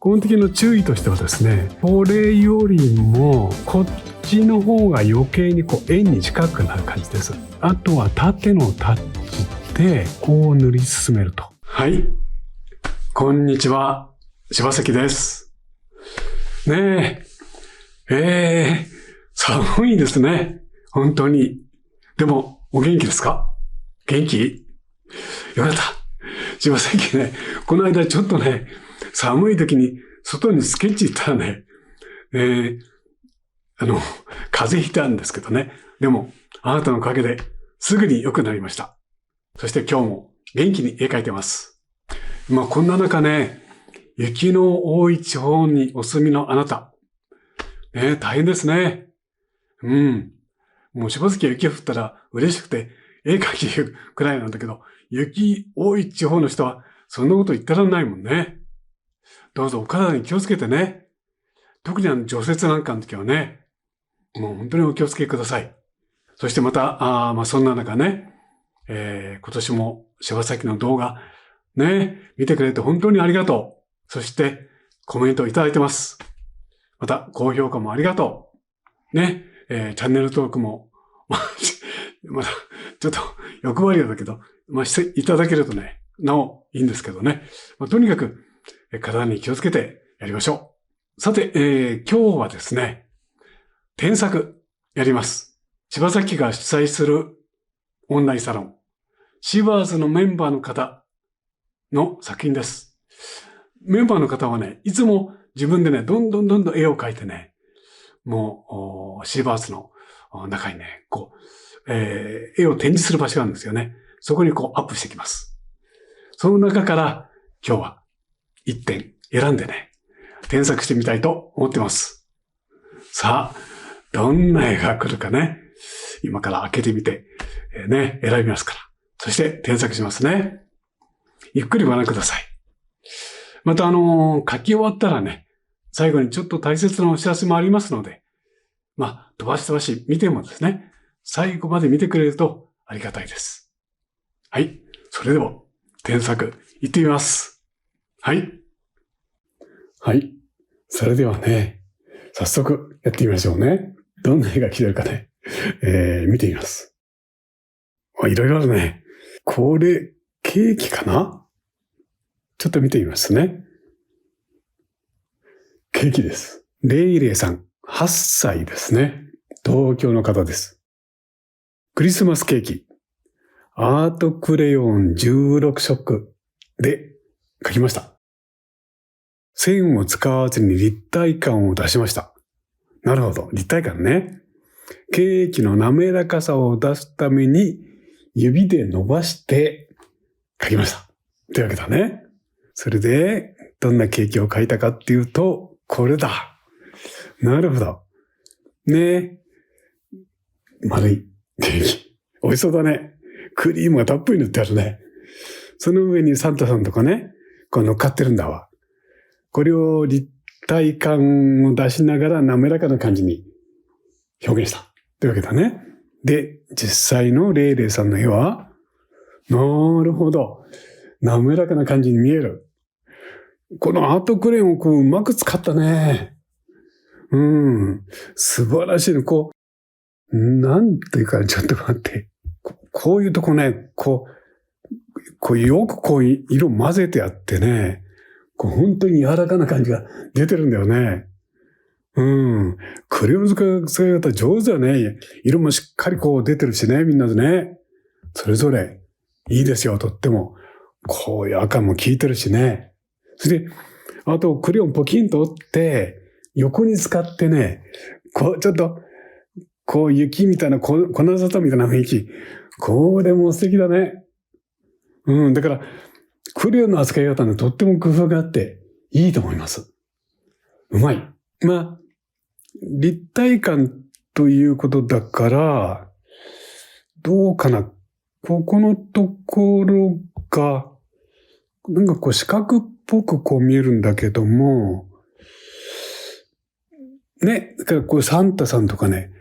この時の注意としてはですね、これよりもこっちの方が余計に円に近くなる感じです。あとは縦のタッチでこう塗り進めると。はい、こんにちは、柴崎です。ねえ、寒いですね、本当に。でもお元気ですか？元気？よかった。柴崎ね、この間ちょっとね、寒い時に外にスケッチ行ったらね、風邪ひいたんですけどね。でも、あなたのおかげですぐに良くなりました。そして今日も元気に絵描いてます。こんな中ね、雪の多い地方にお住みのあなた。ね、大変ですね。もう柴崎が雪が降ったら嬉しくて絵描きくらいなんだけど、雪多い地方の人はそんなこと言ってらんないもんね。どうぞお体に気をつけてね。特に除雪なんかの時はね、もう本当にお気をつけください。そしてまた、そんな中ね、今年も柴崎の動画、ね、見てくれて本当にありがとう。そしてコメントいただいてます。また高評価もありがとう。ね、チャンネル登録も、まだちょっと欲張りだけど、していただけるとね、なおいいんですけどね。とにかく、体に気をつけてやりましょう。さて、今日はですね、添削やります。柴崎が主催するオンラインサロン、シバーズのメンバーの方の作品です。メンバーの方はね、いつも自分でね、どんどん絵を描いてね、もう、シーバーズの中にね、絵を展示する場所があるんですよね。そこにアップしてきます。その中から今日は一点選んでね、添削してみたいと思ってます。さあ、どんな絵が来るかね、今から開けてみて、選びますから。そして添削しますね。ゆっくりご覧ください。また書き終わったらね、最後にちょっと大切なお知らせもありますので、飛ばし見てもですね、最後まで見てくれるとありがたいです。はい。それでは、添削、いってみます。はい。はい。それではね、早速やってみましょうね。どんな絵が来てるかね、見てみます。いろいろあるね。これ、ケーキかな？ちょっと見てみますね。ケーキです。レイレイさん、8歳ですね。東京の方です。クリスマスケーキ。アートクレヨン16色で描きました。線を使わずに立体感を出しました。なるほど、立体感ね。ケーキの滑らかさを出すために指で伸ばして描きました。というわけだね。それで、どんなケーキを描いたかっていうと、これだ。なるほど。ね。丸いケーキ。美味しそうだね。クリームがたっぷり塗ってあるね。その上にサンタさんとかね、乗っかってるんだわ。これを立体感を出しながら滑らかな感じに表現した。というわけだね。で、実際のレイレイさんの絵は、なるほど。滑らかな感じに見える。このアートクレヨンをうまく使ったね。素晴らしいの。なんていうか、ちょっと待って。こういうとこね、よく色混ぜてあってね、本当に柔らかな感じが出てるんだよね。クレヨン使い方上手だね。色もしっかり出てるしね、みんなでね。それぞれいいですよ、とっても。こういう赤も効いてるしね。それで、あとクレヨンポキンと折って、横に使ってね、ちょっと、雪みたいな、粉砂糖みたいな雰囲気。これも素敵だね。だから、クレヨンの扱い方にとっても工夫があって、いいと思います。うまい。立体感ということだから、どうかな。ここのところが、なんか四角っぽく見えるんだけども、ね、だからサンタさんとかね、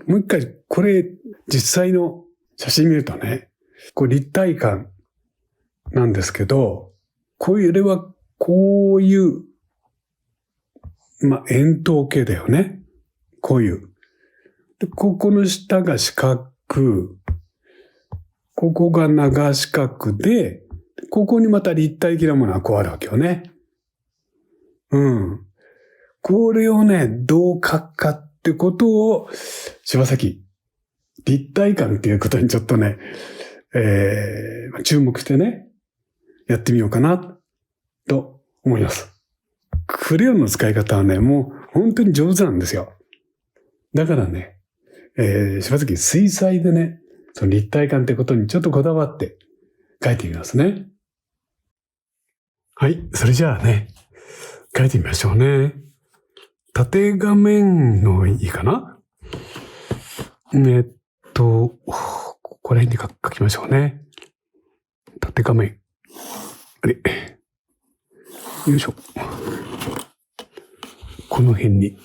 もう一回、これ、実際の写真見るとね、立体感なんですけど、こういう絵はこういう、円筒形だよね。こういう。で、ここの下が四角、ここが長四角で、ここにまた立体的なものがこうあるわけよね。これをね、どう書くかってことを、柴崎、立体感っていうことにちょっとね、注目してね、やってみようかな、と思います。クレヨンの使い方はね、もう本当に上手なんですよ。だからね、柴崎水彩でね、その立体感ってことにちょっとこだわって書いてみますね。はい、それじゃあね、書いてみましょうね。縦画面のいいかな？ここら辺に書きましょうね。縦画面。あれ。よいしょ。この辺に。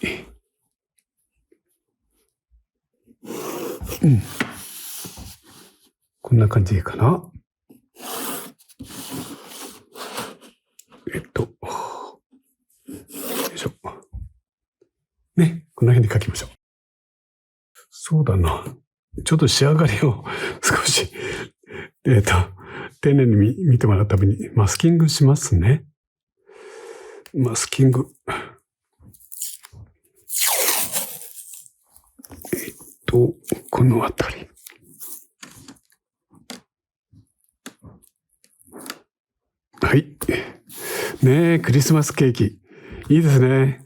こんな感じかな。よいしょ。ね、こんな辺に書きましょう。そうだな。ちょっと仕上がりを少し、丁寧に見てもらうためにマスキングしますね。マスキング。このあたり。はい。ねえ、クリスマスケーキ。いいですね。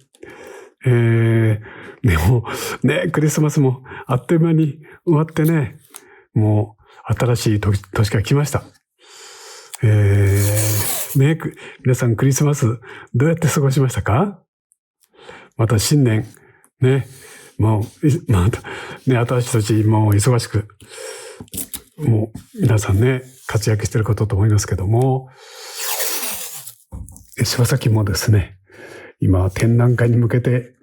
でも、ね、クリスマスもあっという間に終わってね、もう新しい年が来ました。ね、皆さんクリスマスどうやって過ごしましたか？また新年、ね、もう、また、ね、私たちもう忙しく、もう皆さんね、活躍していることと思いますけども、柴崎もですね、今展覧会に向けて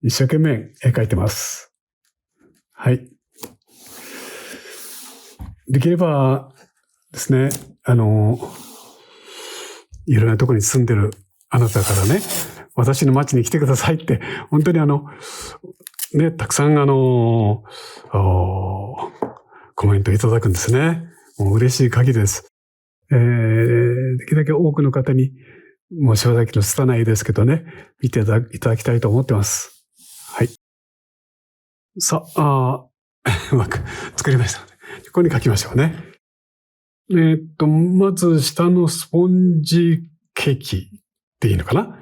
一生懸命絵描いてます。はい。できればですね、いろんなところに住んでるあなたからね、私の町に来てくださいって、本当にね、たくさんコメントいただくんですね。もう嬉しい限りです。できるだけ多くの方に、もう柴崎の拙いですけどね、見ていただきたいと思ってます。はい。さあ、うまく作りましたので、ここに書きましょうね。まず下のスポンジケーキっていいのかな？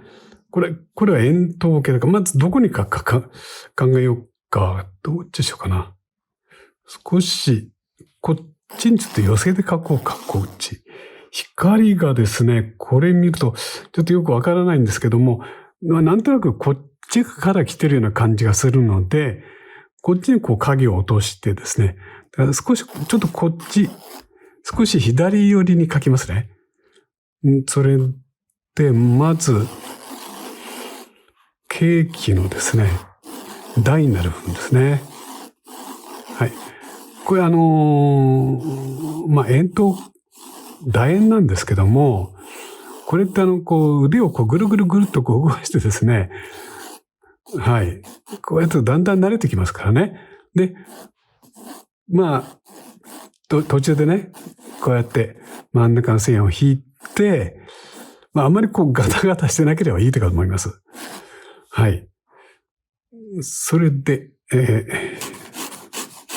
これは円筒形だから、まずどこに考えようか。どっちでしょうかな。少し、こっちにちょっと寄せて描こうか、こっち。光がですね、これ見ると、ちょっとよくわからないんですけども、なんとなくこっちから来てるような感じがするので、こっちにこう影を落としてですね、だから少し、ちょっとこっち、少し左寄りに描きますね。それで、まず、ケーキのですね、台になる部分ですね。はい。これ円筒、楕円なんですけども、これってこう腕をこうぐるぐるぐるっとこう動かしてですね、はい。こうやってだんだん慣れてきますからね。で、途中でね、こうやって真ん中の線を引いて、あんまりこうガタガタしてなければいいと思います。はい。それで、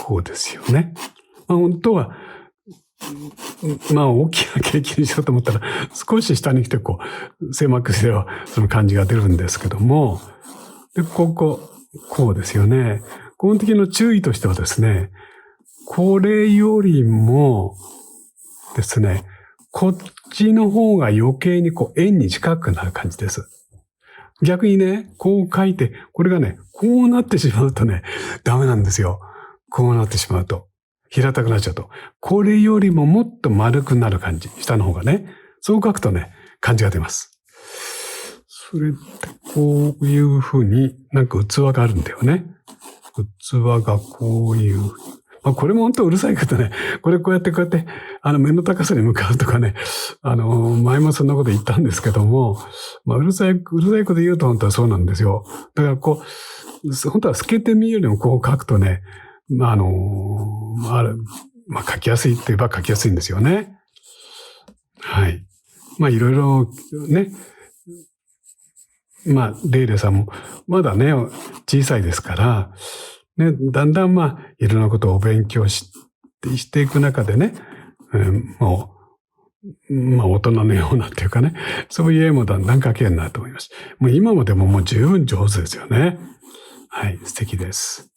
こうですよね。本当は、大きなケーキにしようと思ったら、少し下に来てこう、狭くすればその感じが出るんですけども、で、こうですよね。この時の注意としてはですね、これよりもですね、こっちの方が余計にこう円に近くなる感じです。逆にね、こう書いて、これがね、こうなってしまうとね、ダメなんですよ。こうなってしまうと。平たくなっちゃうと。これよりももっと丸くなる感じ。下の方がね。そう書くとね、感じが出ます。それで、こういう風になんか器があるんだよね。器がこういう、まあ、これも本当うるさいけどね、こうやって、目の高さに向かうとかね、前もそんなこと言ったんですけども、まあ、うるさいこと言うと本当はそうなんですよ。だから本当は透けて見えるようにこう書くとね、まあ、書きやすいって言えば書きやすいんですよね。はい。まあ、いろいろね、まあ、レイレさんも、まだね、小さいですから、ね、だんだんいろんなことをお勉強していく中でね、もう、大人のようなっていうかね、そういう絵もだんだん描けるなと思います。もう今もでももう十分上手ですよね。はい、素敵です。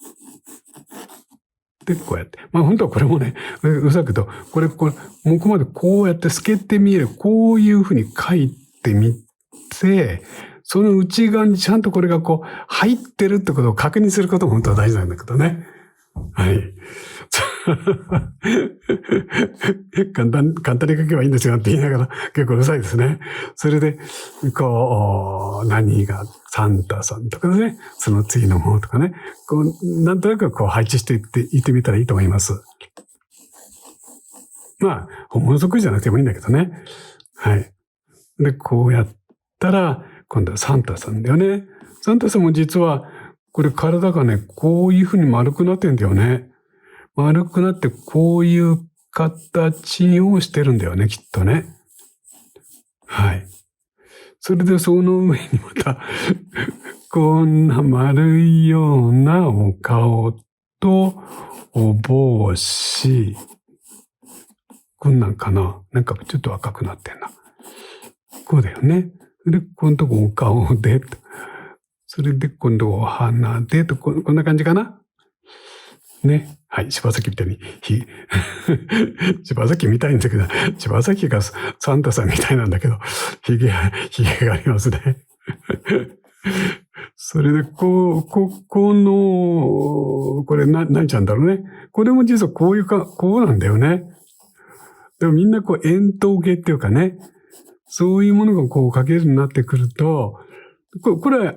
で、こうやって。本当はこれもね、うざくと、これ、ここまでこうやって透けて見える、こういうふうに描いてみて、その内側にちゃんとこれが入ってるってことを確認することも本当は大事なんだけどね。はい。簡単に書けばいいんですよって言いながら結構うるさいですね。それで、何がサンタさんとかね、その次のものとかね、なんとなく配置していってみたらいいと思います。本物そっくりじゃなくてもいいんだけどね。はい。で、こうやったら、今度はサンタさんだよね。サンタさんも実は、これ体がね、こういうふうに丸くなってんだよね。丸くなってこういう形をしてるんだよね、きっとね。はい。それでその上にまた、こんな丸いようなお顔と、お帽子。こんなんかな？なんかちょっと赤くなってんな。こうだよね。で、このとこお顔で、それで今度お鼻でと、こんな感じかな。ね。はい。柴崎みたいに、柴崎みたいんだけど、柴崎がサンタさんみたいなんだけど、ひげがありますね。それで、これ何ちゃんだろうね。これも実はこうなんだよね。でもみんな円筒形っていうかね、そういうものが描けるようになってくると、これは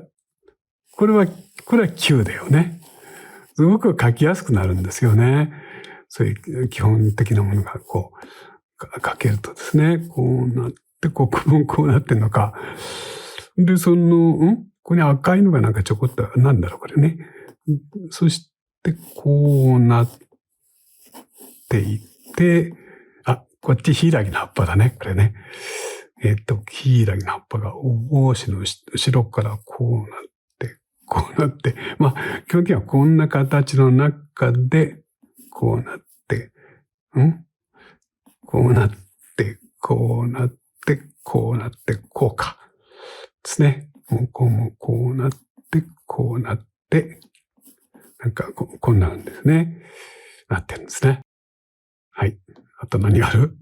9だよね。すごく描きやすくなるんですよね。そういう基本的なものが描けるとですね、こうなって、こうなってんのか。で、ここに赤いのがなんかちょこっと、なんだろう、これね。そして、こうなっていって、こっちヒイラギの葉っぱだね、これね。ヒイラギの葉っぱがお帽子の後ろからこうなって、基本的にはこんな形の中で、こうなって、こうなって、こうなって、こうなって、こうか。ですね。こうなって、こうなって、なんかこんなんですね。なってるんですね。はい。あと何がある？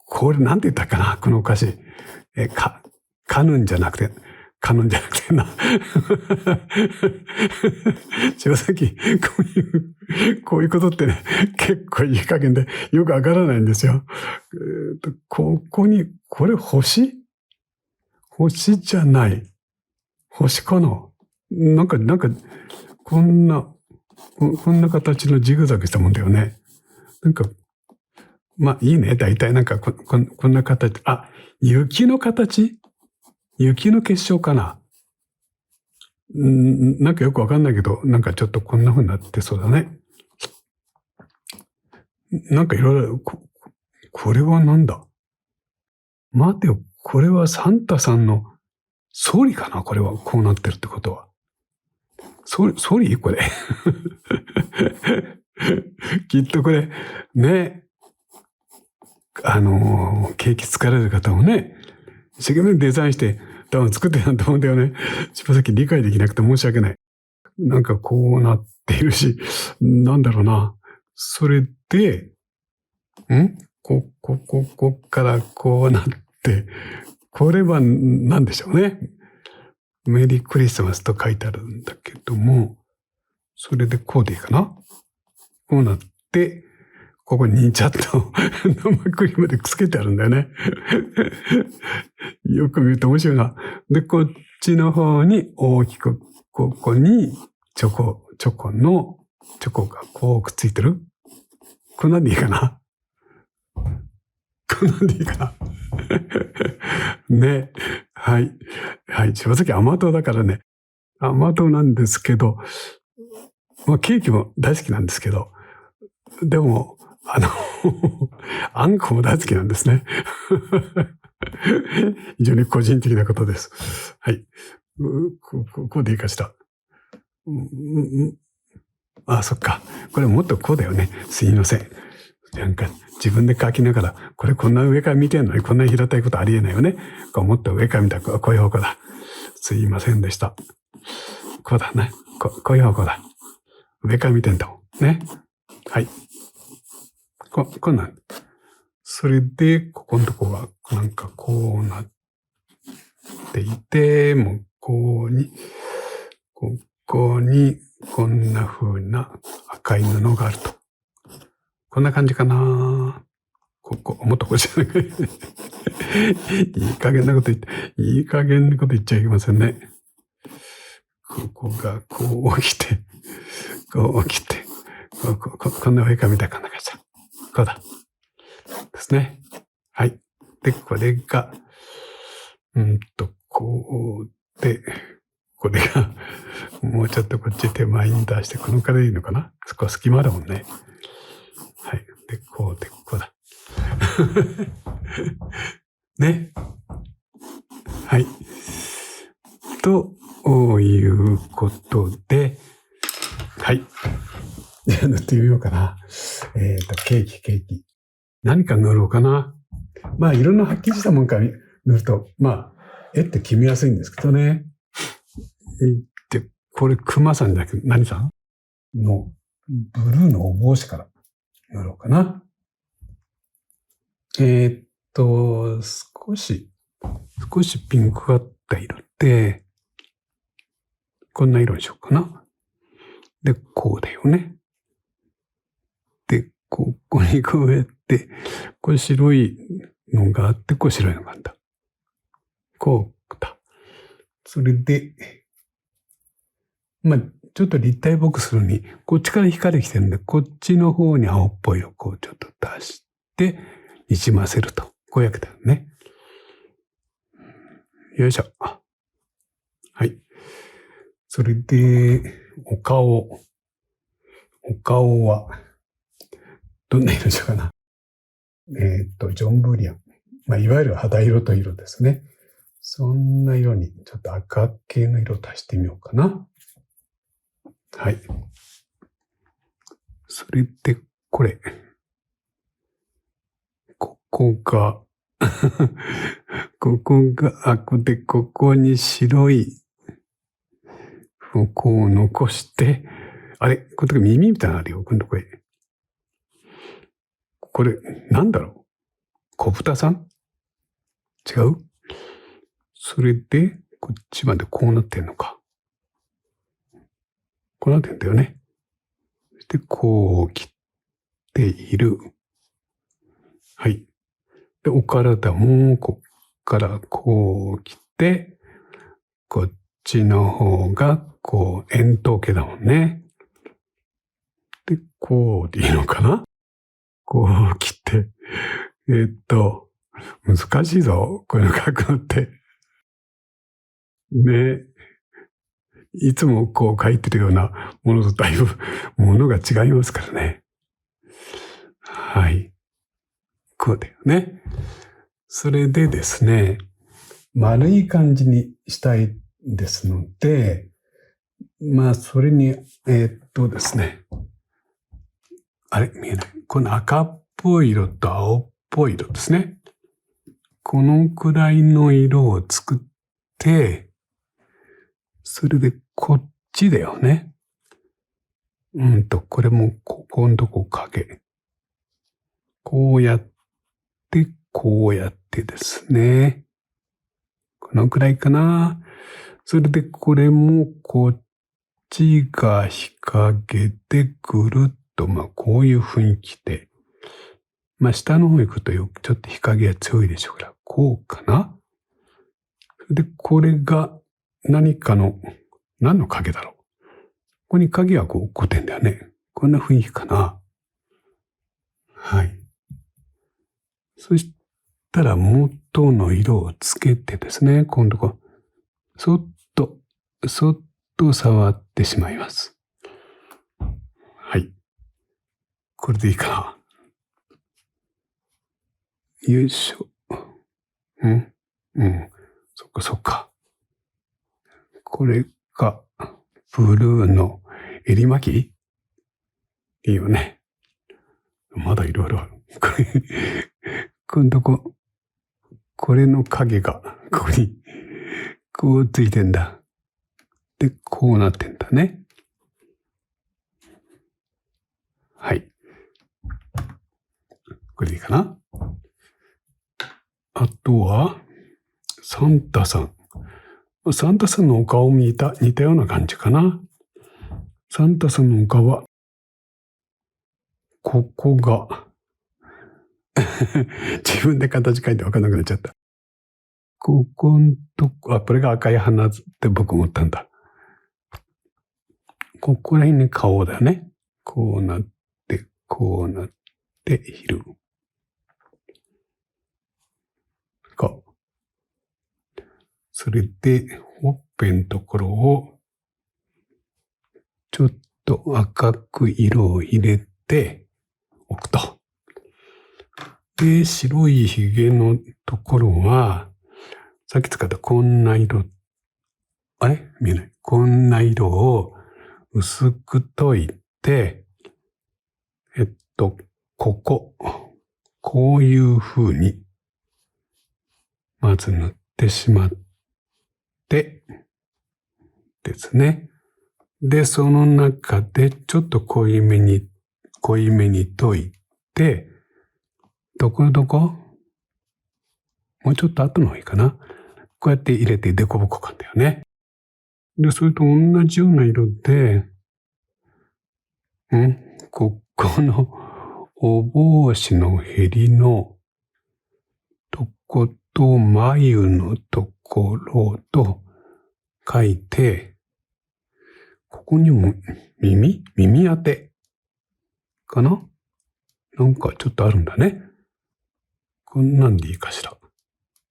これなんて言ったかな、このお菓子。カヌンじゃなくてな。柴崎、こういうことってね、結構いい加減でよくわからないんですよ。ここに、これ星じゃない。星かな？なんか、こんな形のジグザグしたもんだよね。なんか、いいね。大体なんかこんな形。雪の形？雪の結晶かな？なんかよくわかんないけど、なんかちょっとこんな風になってそうだね。なんかいろいろ、これはなんだ？待てよ、これはサンタさんのソリかな？これはこうなってるってことは。ソリこれ。きっとこれ、ね、ケーキ作られる方もね、一生懸命デザインして、多分作ってたと思うんだよね。柴崎理解できなくて申し訳ない。なんかこうなっているし、なんだろうな。それで、こっからこうなって、これは何でしょうね。メリークリスマスと書いてあるんだけども、それでこうでいいかな？こうなって、ここにちゃんと生クリームでつけてあるんだよね。よく見ると面白いな。で、こっちの方に大きく、ここにチョコがこうくっついてる。こんなんでいいかな。こんなんでいいかな。ね。はい。はい。柴崎甘党だからね。甘党なんですけど、まあ、ケーキも大好きなんですけど、でも、あんこも大好きなんですね。非常に個人的なことです。はい。こうでいいかしら。あ、そっか。これもっとこうだよね。すいません。なんか自分で書きながら、これこんな上から見てんのにこんな平たいことありえないよね。こうもっと上から見たらこういう方向だ。すいませんでした。こうだね。こういう方向だ。上から見てんだもん。ね。はい。こんなん。それで、ここのとこが、なんかこうなっていて、もうここに、こんな風な赤い布があると。こんな感じかな。もっとこっちじゃない。いい加減なこと言っちゃいけませんね。ここがこう来て、こう来て、こんな上から見たかなかじゃ。こうだ。ですね。はい。で、これが、こうで、これが、もうちょっとこっち手前に出して、このからいいのかな？そこ隙間だもんね。はい。で、こうだ。ね。はい。ということで、はい。塗ってみようかな。ケーキ。何か塗ろうかな。まあ、色のはっきりしたもんから塗ると、まあ、絵って決めやすいんですけどね。で、これ、熊さんじゃなくて、何さんの、ブルーのお帽子から塗ろうかな。少しピンクがった色で、こんな色にしようかな。で、こうだよね。で、ここにこうやって、これ白いのがあって、こう白いのがあった。こうだ。それで、まあ、ちょっと立体っぽくするのに、こっちから光来てるんで、こっちの方に青っぽい色をこうちょっと出して、にじませると。こういうわけだよね。よいしょ。はい。それで、お顔は、どんな色にしようかな。ジョンブリアン。まあ、いわゆる肌色と色ですね。そんな色に、ちょっと赤系の色を足してみようかな。はい。それで、これ。ここが、ここに白い、こう残して、あれこれ耳みたいなのあるよ。今度これ。これ、なんだろう小豚さん違うそれで、こっちまでこうなってんのか。こうなってんだよね。そして、こう切っている。はい。で、お体も、こっからこう切って、こっちの方が、こう、円筒形だもんね。で、こうでいいのかなこう切って。難しいぞ。こういうの書くのって。ね。いつもこう書いてるようなものとだいぶものが違いますからね。はい。こうだよね。それでですね、丸い感じにしたいですので、まあ、それに、ですね、あれ見えない。この赤っぽい色と青っぽい色ですね。このくらいの色を作って、それでこっちだよね。これもここのとこ影。こうやって、こうやってですね。このくらいかな。それでこれもこっちが日陰でぐるっと、まあこういう雰囲気で。まあ下の方行くとちょっと日陰が強いでしょうから、こうかな。で、これが何の影だろう。ここに影がこう起こってんだよね。こんな雰囲気かな。はい。そしたら元の色をつけてですね、今度そっと触ってしまいます。はい。これでいいかな。よいしょ。うん。そっか。これが、ブルーの襟巻きいいよね。まだいろいろある。今度これの影が、ここに、こうついてんだ。で、こうなってんだね。はい。これでいいかな。あとは、サンタさん。サンタさんのお顔似たような感じかな。サンタさんのお顔は、ここが、自分で形書いて分かんなくなっちゃった。ここんとこ、これが赤い花って僕思ったんだ。ここら辺に顔だよね。こうなって、こうなって、昼。それで、ほっぺのところを、ちょっと赤く色を入れておくと。で、白いひげのところは、さっき使ったこんな色、あれ見えない。こんな色を薄く溶いて、こういう風に、まず塗ってしまって、ですね。で、その中でちょっと濃いめに溶いて、どこもうちょっと後の方がいいかな。こうやって入れてデコボコ感だよね。で、それと同じような色で、ここのお帽子のへりのとこと眉のところと書いて、ここにも耳当てかな？なんかちょっとあるんだね。こんなんでいいかしら。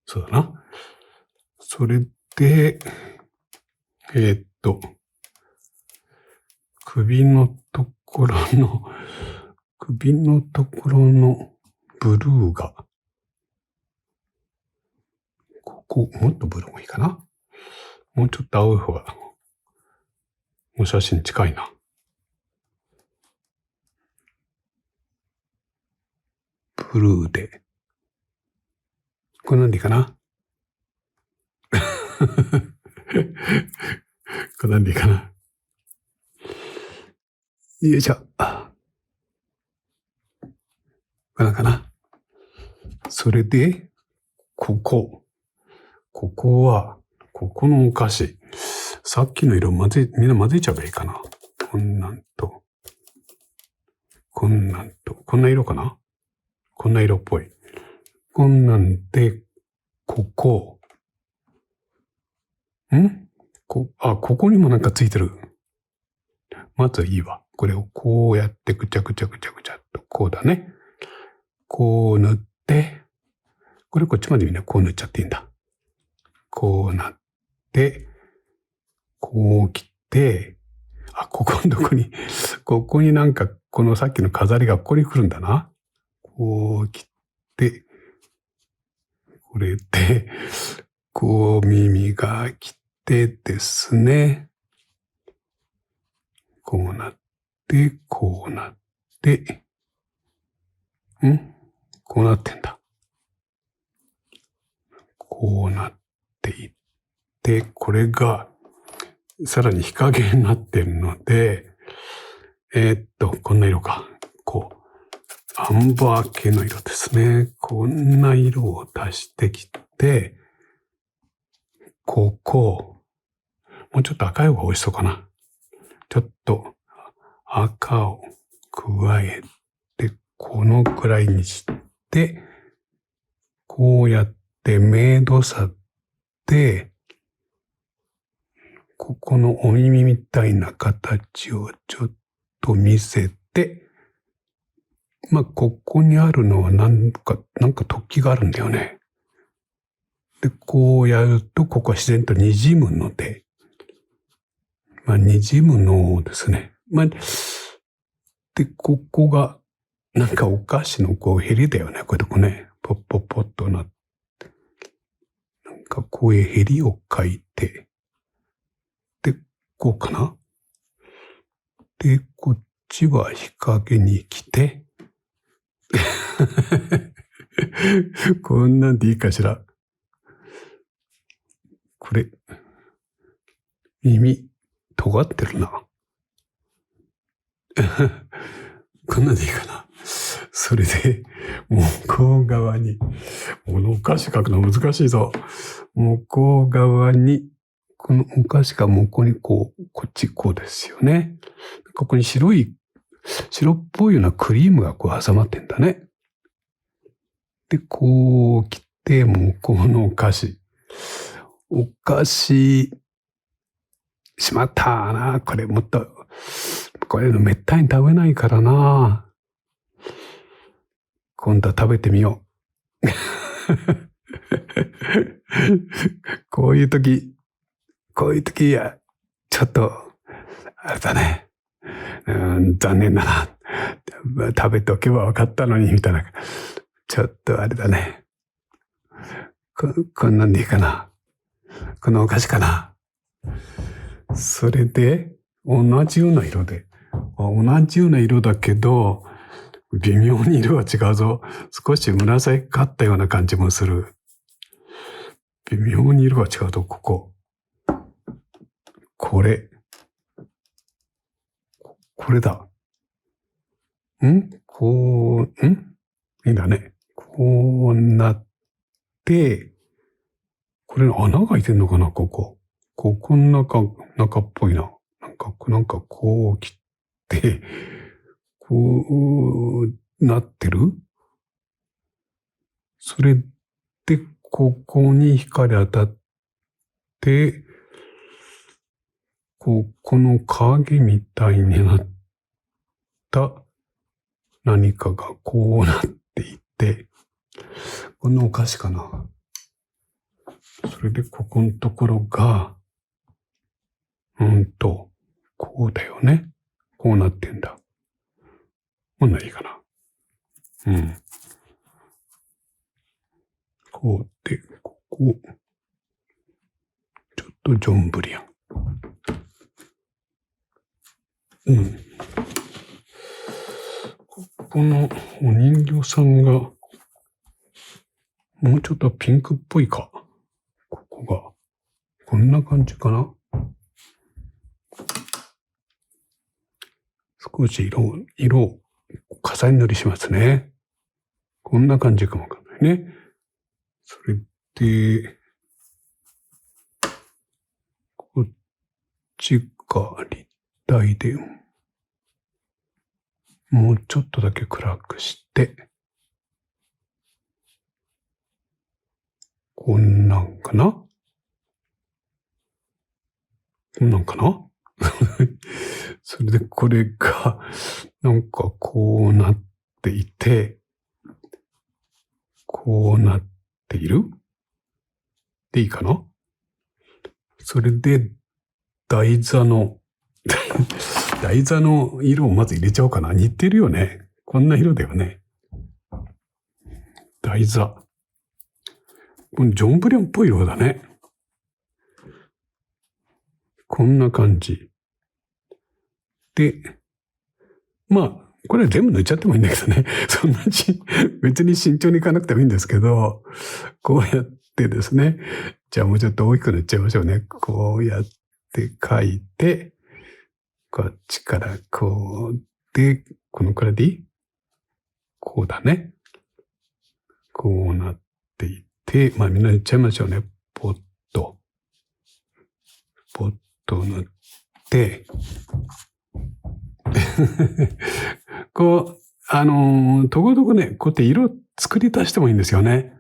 そうだな。それで、首のところのブルーが、もっとブルーがいいかな。もうちょっと青い方が、お写真近いな。ブルーで。これなんでいいかな。これなんでいいかな。よいしょ。これなんかな。それで、ここは、ここのお菓子。さっきの色みんな混ぜちゃえばいいかな。こんなんと、こんな色かな？こんな色っぽい。こんなんで、ここにもなんかついてる。まずいいわ。これをこうやってぐちゃっと、こうだね。こう塗って、これこっちまでみんなこう塗っちゃっていいんだ。こうなって、こう切って、ここになんかこのさっきの飾りがここに来るんだな。こう切って、これで、こう耳が来てですね。こうなって、こうなって、こうなってんだ。こうなっていって、これがさらに日陰になってるので、こんな色か。アンバー系の色ですね。こんな色を出してきて、もうちょっと赤い方が美味しそうかな。ちょっと赤を加えて、このくらいにして、こうやってメイドさで、ここのお耳みたいな形をちょっと見せて、ここにあるのはなんか突起があるんだよね。で、こうやると、ここは自然と滲むので、滲むのをですね。で、ここが、お菓子のヘリだよね。こういうとこね。ポッポッポッとなって。こういうヘリを描いて、で、こうかな。で、こっちは日陰に来て、こんなんでいいかしら。これ、耳、尖ってるな。こんなんでいいかな。それで、向こう側に、このお菓子描くの難しいぞ。向こう側に、このお菓子が向こうにこっちこうですよね。ここに白っぽいようなクリームが挟まってんだね。で、こう来て、向こうのお菓子。お菓子、しまったな。これもっと、これめったに食べないからな。今度は食べてみよう。こういう時、や、ちょっと、あれだね。残念だな。食べておけば分かったのに、みたいな。ちょっとあれだね。こんなんでいいかな。このお菓子かな。それで、同じような色で。同じような色だけど、微妙に色は違うぞ。少し紫かったような感じもする。微妙に色が違うと、ここ。これだ。いいんだね。こうなって、これ穴が開いてんのかな、ここ。ここの中っぽいな。こう切って、こうなってる？それで、ここに光当たって、この影みたいになった何かがこうなっていて、このお菓子かな。それでここのところが、こうだよね。こうなってんだ。こんなんいいかな。こうで、ここ、ちょっとジョンブリアン。ここのお人形さんが、もうちょっとピンクっぽいか。ここが。こんな感じかな。少し色を重ね塗りしますね。こんな感じかもわかんないね。それで、こっちが立体で、もうちょっとだけ暗くして、こんなんかな？それでこれが、こうなっていて、こうなっている？でいいかな？それで、台座の色をまず入れちゃおうかな。似てるよね。こんな色だよね。台座。このジョンブリアンっぽい色だね。こんな感じ。で、これ全部塗っちゃってもいいんだけどね。そんな別に慎重にいかなくてもいいんですけど、こうやってですね。じゃあもうちょっと大きく塗っちゃいましょうね。こうやって描いて、こっちからこうで、このくらいでいい？こうだね。こうなっていて、みんな塗っちゃいましょうね。ポッと塗って、とこね、こうやって色作り足してもいいんですよね。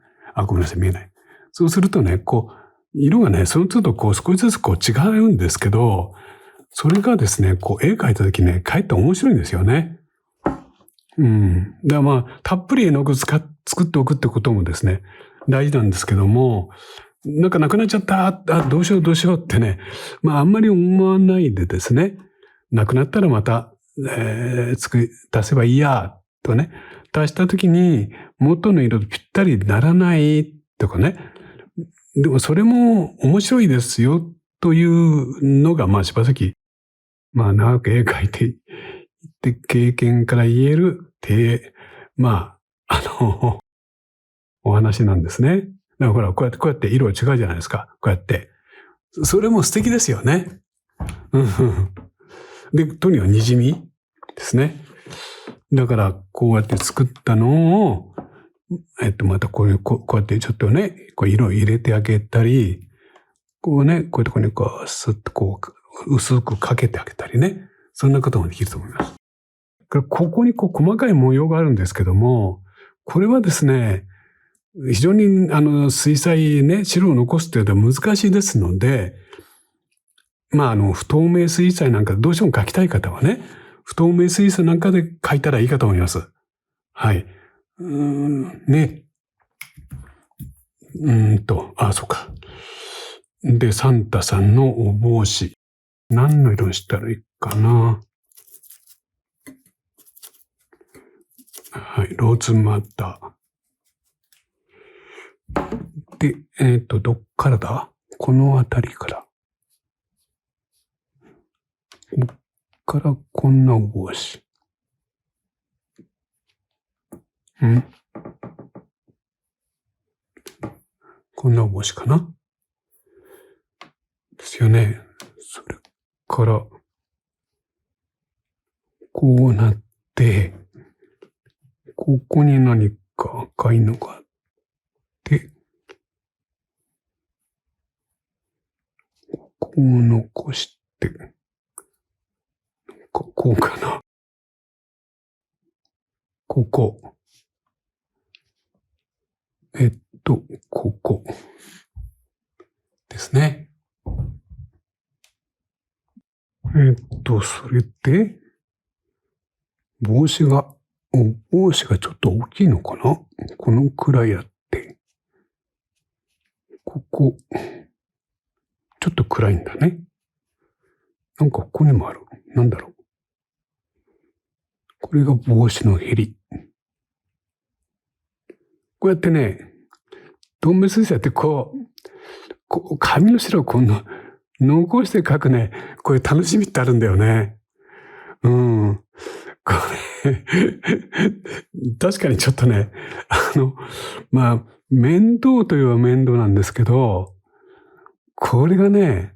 ごめんなさい、見えない。そうするとね、色がね、その都度少しずつ違うんですけど、それがですね、絵描いた時ね、かえって面白いんですよね。うん。だからまあ、たっぷり絵の具作っておくってこともですね、大事なんですけども、なんかなくなっちゃった、どうしようどうしようってね、まああんまり思わないでですね、なくなったらまた、足せばいいや、とね、足した時に元の色とぴったりならないとかね、でもそれも面白いですよというのが、まあしばらく、まあ長く絵描いていって経験から言える、まあ、お話なんですね。だからほら、こうやって色違うじゃないですか。こうやって。それも素敵ですよね。うん。で、とにかく滲みですね。だから、こうやって作ったのを、またこうやってちょっとね、こう色を入れてあげたり、こうね、こういうところにこう、スッとこう、薄くかけてあげたりね。そんなこともできると思います。ここにこう細かい模様があるんですけども、これはですね、非常に水彩ね、白を残すというのは難しいですので、まあ不透明水彩なんかどうしても描きたい方はね、不透明水彩なんかで描いたらいいかと思います。はい。ね。そうか。で、サンタさんのお帽子。何の色にしたらいいかな。はい、ローズマター。で、どっからだ？この辺りから。こっからこんなお帽子。こんなお帽子かな？ですよね。それから、こうなって、ここに何か赤いのがあって、こう残して、こうかな。ここ。ここ。ですね。それで、帽子がちょっと大きいのかな？このくらいあって。ここ、ちょっと暗いんだね。なんかここにもある。なんだろう。これが帽子のヘリ。こうやってね、透明水彩ってこう紙の白を今度残して描くね、こういう楽しみってあるんだよね。うん。これ確かにちょっとね、まあ、面倒といえば面倒なんですけど、これがね、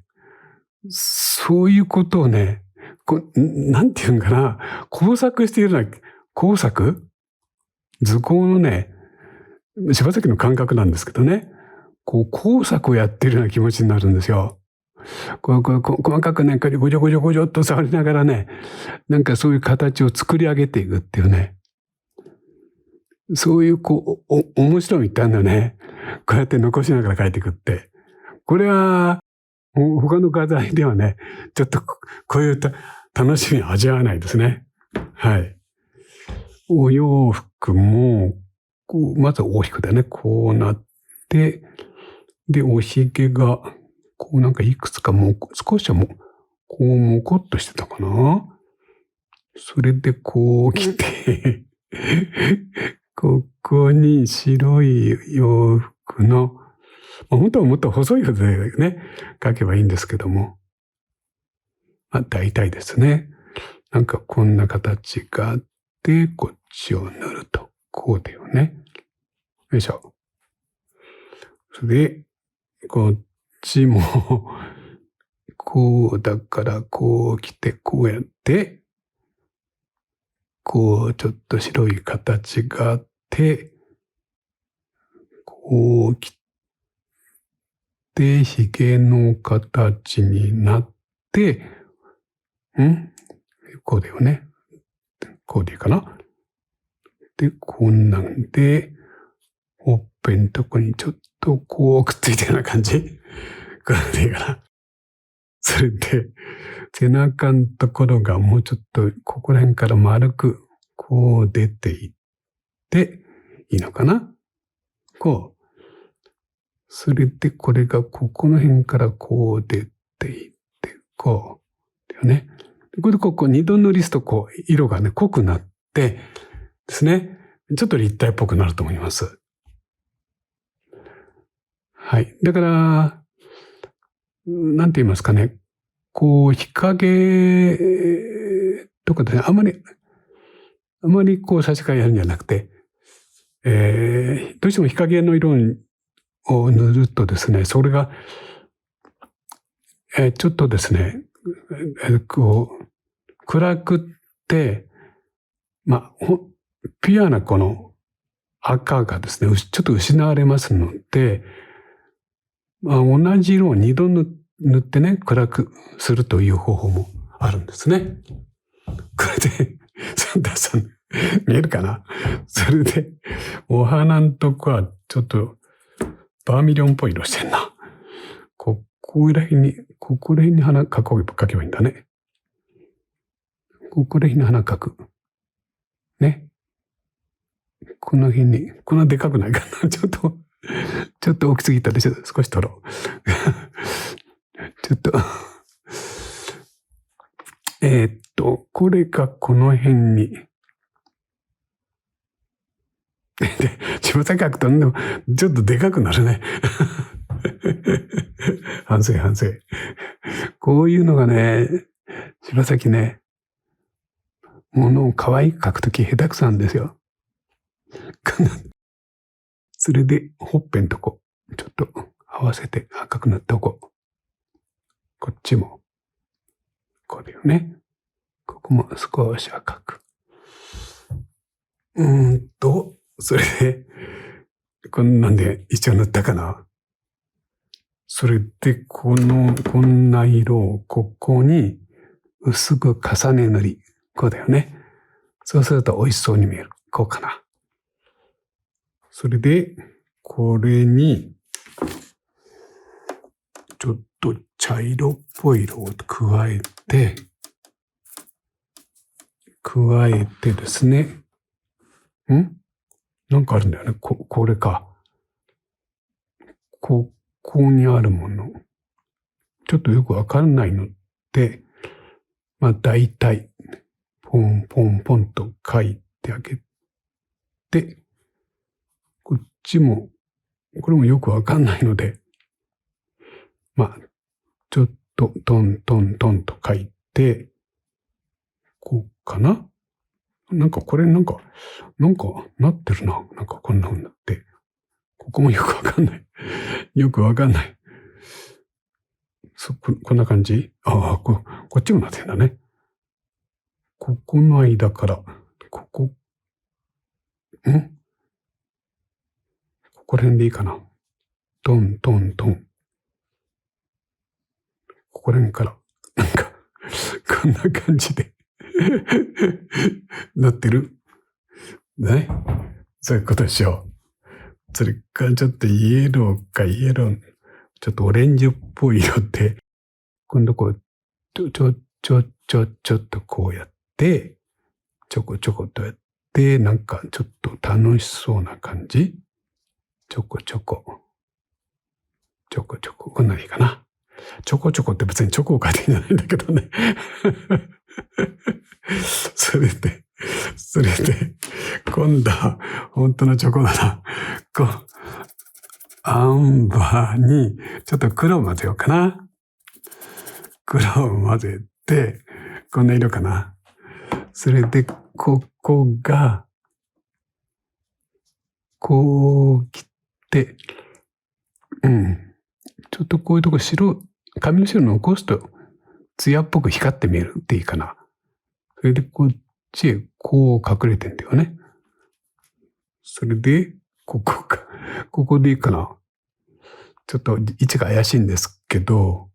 そういうことをね、なんていうんかな、工作しているような、工作図工のね、柴崎の感覚なんですけどね、工作をやってるような気持ちになるんですよ。細かくね、ごちょごちょごちょっと触りながらね、なんかそういう形を作り上げていくっていうね、そういう面白みってあるんだよね。こうやって残しながら描いていくって。これは、他の画材ではね、ちょっとこういう楽しみを味わわないですね。はい。お洋服も、まず大きくだね、こうなって、で、おひげが、なんかいくつか少しはもこっとしてたかな。それで来てここに白い洋服の、本当はもっと細い筆でね、描けばいいんですけども、大体ですね。なんかこんな形があって、こっちを塗ると。こうだよね。よいしょ。それで、こっちもこうだから来て、こうやって、ちょっと白い形があって、来て、髭の形になって、こうだよね。こうでいいかな。で、こんなんで、ほっぺんとこにちょっとくっついたような感じ。これでいいかな。それで、背中のところがもうちょっと、ここら辺から丸く、こう出ていっていいのかな。こう。それでこれがここの辺からこう出ていって、こう。だよね。これでここ二度塗りすとこう色がね濃くなってですね。ちょっと立体っぽくなると思います。はい。だから、なんて言いますかね。こう日陰とかですね、あまりこう差し替えやるんじゃなくて、どうしても日陰の色を塗るとですね、それが、ちょっとですね、こう、暗くって、ピュアなこの赤がですね、ちょっと失われますので、同じ色を二度塗ってね、暗くするという方法もあるんですね。これで、サンタさん、見えるかな？それで、お花のとこはちょっとバーミリオンっぽい色してんな。ここら辺に花描けばいいんだね。ここら辺に花描く。ね。この辺に、こんなでかくないかな。ちょっと大きすぎたでしょ。少し取ろう。ちょっと。これがこの辺に。で、つま先描くとちょっとでかくなるね。反省。こういうのがね、つま先ね、ものを可愛く描くとき下手くそなんですよ。それで、ほっぺんとこ、ちょっと合わせて赤くなったとこ。こっちも、こうだよね。ここも少し赤く。それで、こんなんで一応塗ったかな。それで、こんな色をここに薄く重ね塗り。こうだよね。そうすると美味しそうに見える。こうかな。それで、これに、ちょっと茶色っぽい色を加えてですね。なんかあるんだよね。これか。ここにあるもの。ちょっとよくわかんないので、大体、ポンポンポンと書いてあげて、こっちも、これもよくわかんないので、ちょっとトントントンと書いて、こうかな？これなってるな。こんな風になって。ここもよくわかんない。よくわかんない。こんな感じ？こっちもなってんだね。ここの間から、ここら辺でいいかな。トントントン。ここら辺から、こんな感じでなってる。ね。そういうことでしょう。それからちょっとイエロー、ちょっとオレンジっぽい色って、今度こう、ちょっとこうやって、ちょこちょことやって、ちょっと楽しそうな感じ？ちょこちょこ、こんなにいいかな。ちょこちょこって別にチョコを書いてんじゃないんだけどね。それで、今度は本当のチョコだな。アンバーにちょっと黒を混ぜようかな。黒を混ぜて、こんな色かな。それで、ここが、こう切って、ちょっとこういうとこ紙の白残すと、艶っぽく光って見えるっていいかな。それでこっちへこう隠れてんだよね。それで、ここでいいかな。ちょっと位置が怪しいんですけど、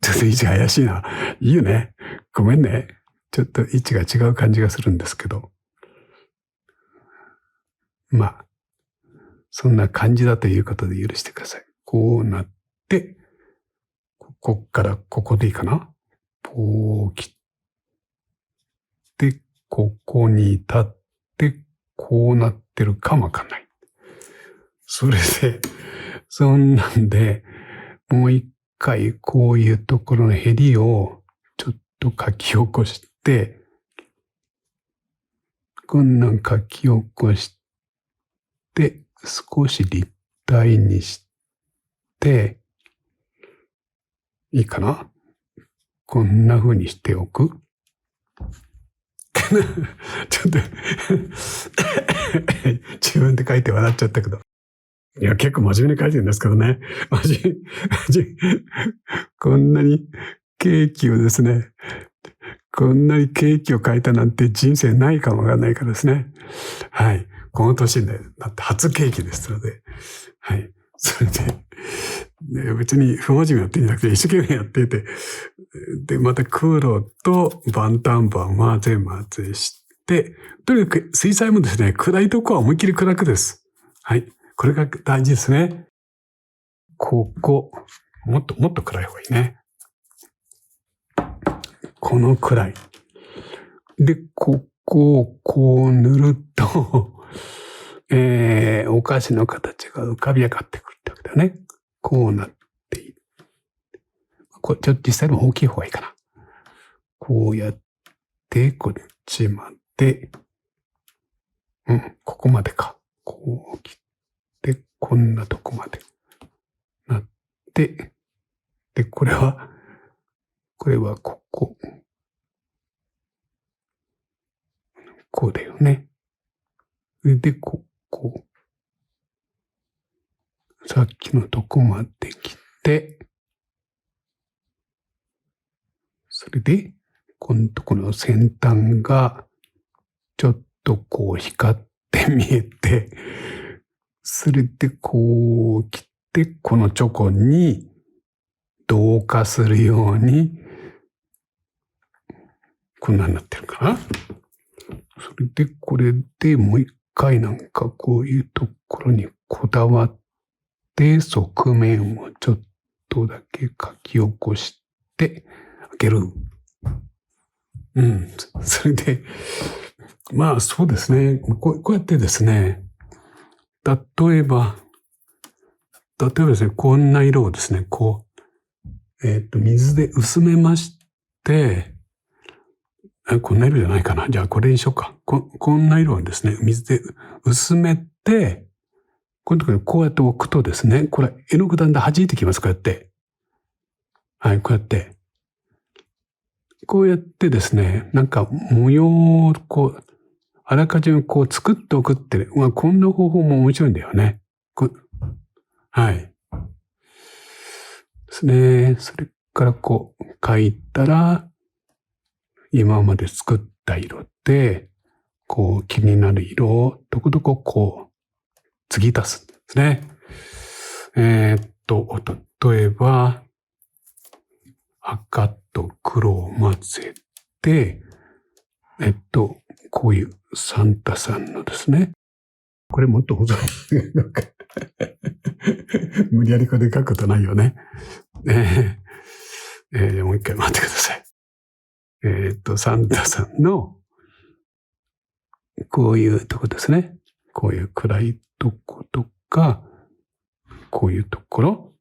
ちょっと位置が怪しいな。いいよね。ごめんね。ちょっと位置が違う感じがするんですけど。そんな感じだということで許してください。こうなって、こっからここでいいかな。こう切って、ここに立って、こうなってるかもわかんない。それで、そんなんで、もう一回こういうところのヘリをちょっと書き起こして、こんなん書き起こして、少し立体にして、いいかな？こんな風にしておく。ちょっと自分で書いて笑っちゃったけど。いや、結構真面目に書いてるんですけどね。こんなにケーキをですね、こんなにケーキを書いたなんて人生ないかもわかんないからですね。はい。この年で、だって初ケーキですので。はい。それで、別に不真面目やってんじゃなくて、一生懸命やっていて、で、また黒とバンタンバン混ぜして、とにかく水彩もですね、暗いとこは思いっきり暗くです。はい。これが大事ですね。ここ、もっと暗い方がいいね。このくらい。で、ここをこう塗ると、お菓子の形が浮かび上がってくるってわけだよね。こうなっている。これちょっと実際も大きい方がいいかな。こうやって、こっちまで、ここまでか。こう切って、こんなとこまでなって、で、これはここ。こうだよね。で、ここ。さっきのとこまで切って、それで、このところの先端が、ちょっとこう光って見えて、それでこう切って、このチョコに同化するように、こんなになってるかな。それで、これでもう一回なんかこういうところにこだわって、側面をちょっとだけ書き起こしてあげる。それで、まあそうですね。こうやってですね、例えばですね、こんな色をですね、水で薄めまして、こんな色じゃないかな。じゃあこれにしようか。こんな色をですね、水で薄めて、このところにこうやって置くとですね、これ絵の具だんだん弾いてきます、こうやって。はい、こうやって。こうやってですね、なんか模様をあらかじめ作っておくって、こんな方法も面白いんだよね。はい。ですね。それから書いたら、今まで作った色で、気になる色をどこどこ継ぎ足すんですね。例えば、赤と黒を混ぜて、こういうサンタさんのですね。これもっと保存。無理やりこれで書くことないよね。もう一回待ってください。サンタさんの、こういうとこですね。こういう暗いとことか、こういうところ。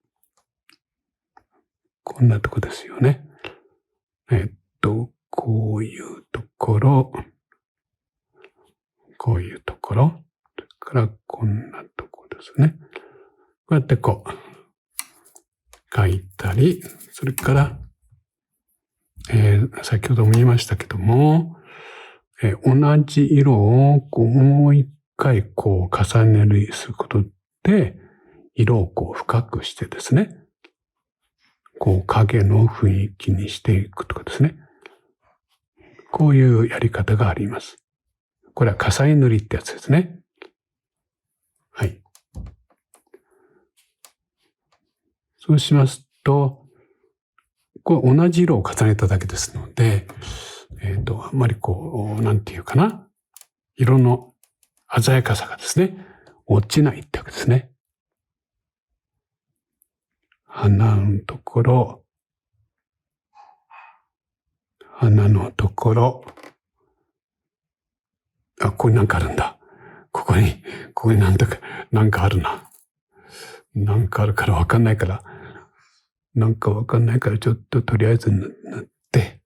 こんなとこですよね。こういうところ。こういうところ。それからこんなとこですね。こうやって書いたり、それから、先ほども言いましたけども、同じ色をもう一回重ねるすることで、色を深くしてですね、影の雰囲気にしていくとかですね。こういうやり方があります。これは火彩塗りってやつですね。はい。そうしますと、同じ色を重ねただけですので、あんまりなんていうかな。色の鮮やかさがですね、落ちないってわけですね。花のところ、花のところ、ここになんかあるんだ。ここになんかあるな。なんかあるからわかんないから、ちょっととりあえず塗って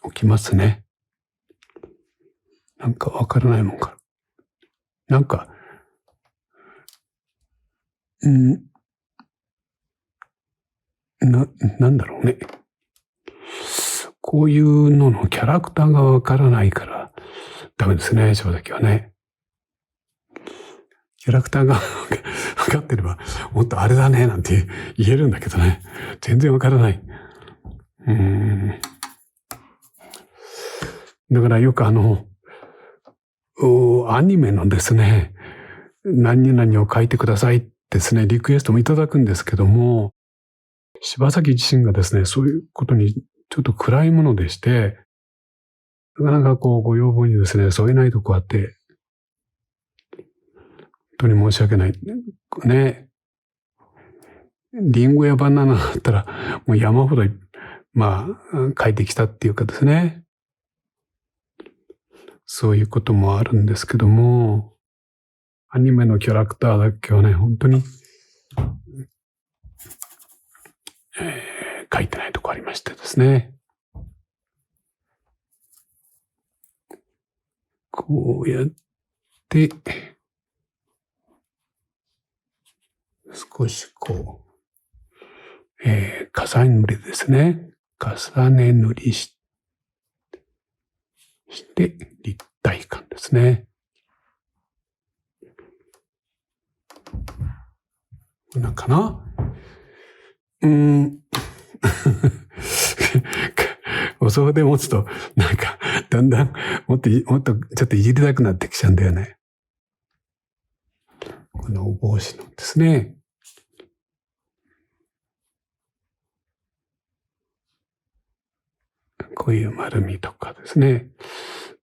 おきますね。なんかわからないもんから。なんか、なんだろうね。こういうののキャラクターがわからないからダメですね、正直はね。キャラクターが分かってれば、もっとあれだね、なんて言えるんだけどね。全然わからない。だからよくアニメのですね、何々を書いてくださいってですね、リクエストもいただくんですけども、柴崎自身がですね、そういうことにちょっと暗いものでして、なかなかご要望にですね、添えないとこあって、本当に申し訳ない。ね。リンゴやバナナだったら、もう山ほど、書いてきたっていうかですね。そういうこともあるんですけども、アニメのキャラクターだけはね、本当に、書いてないとこありましてですね。こうやって、少し重ね塗りですね。重ね塗りして、立体感ですね。なんかなお袖で持つと、なんか、だんだん、もっとちょっといじりたくなってきちゃうんだよね。このお帽子のですね。こういう丸みとかですね。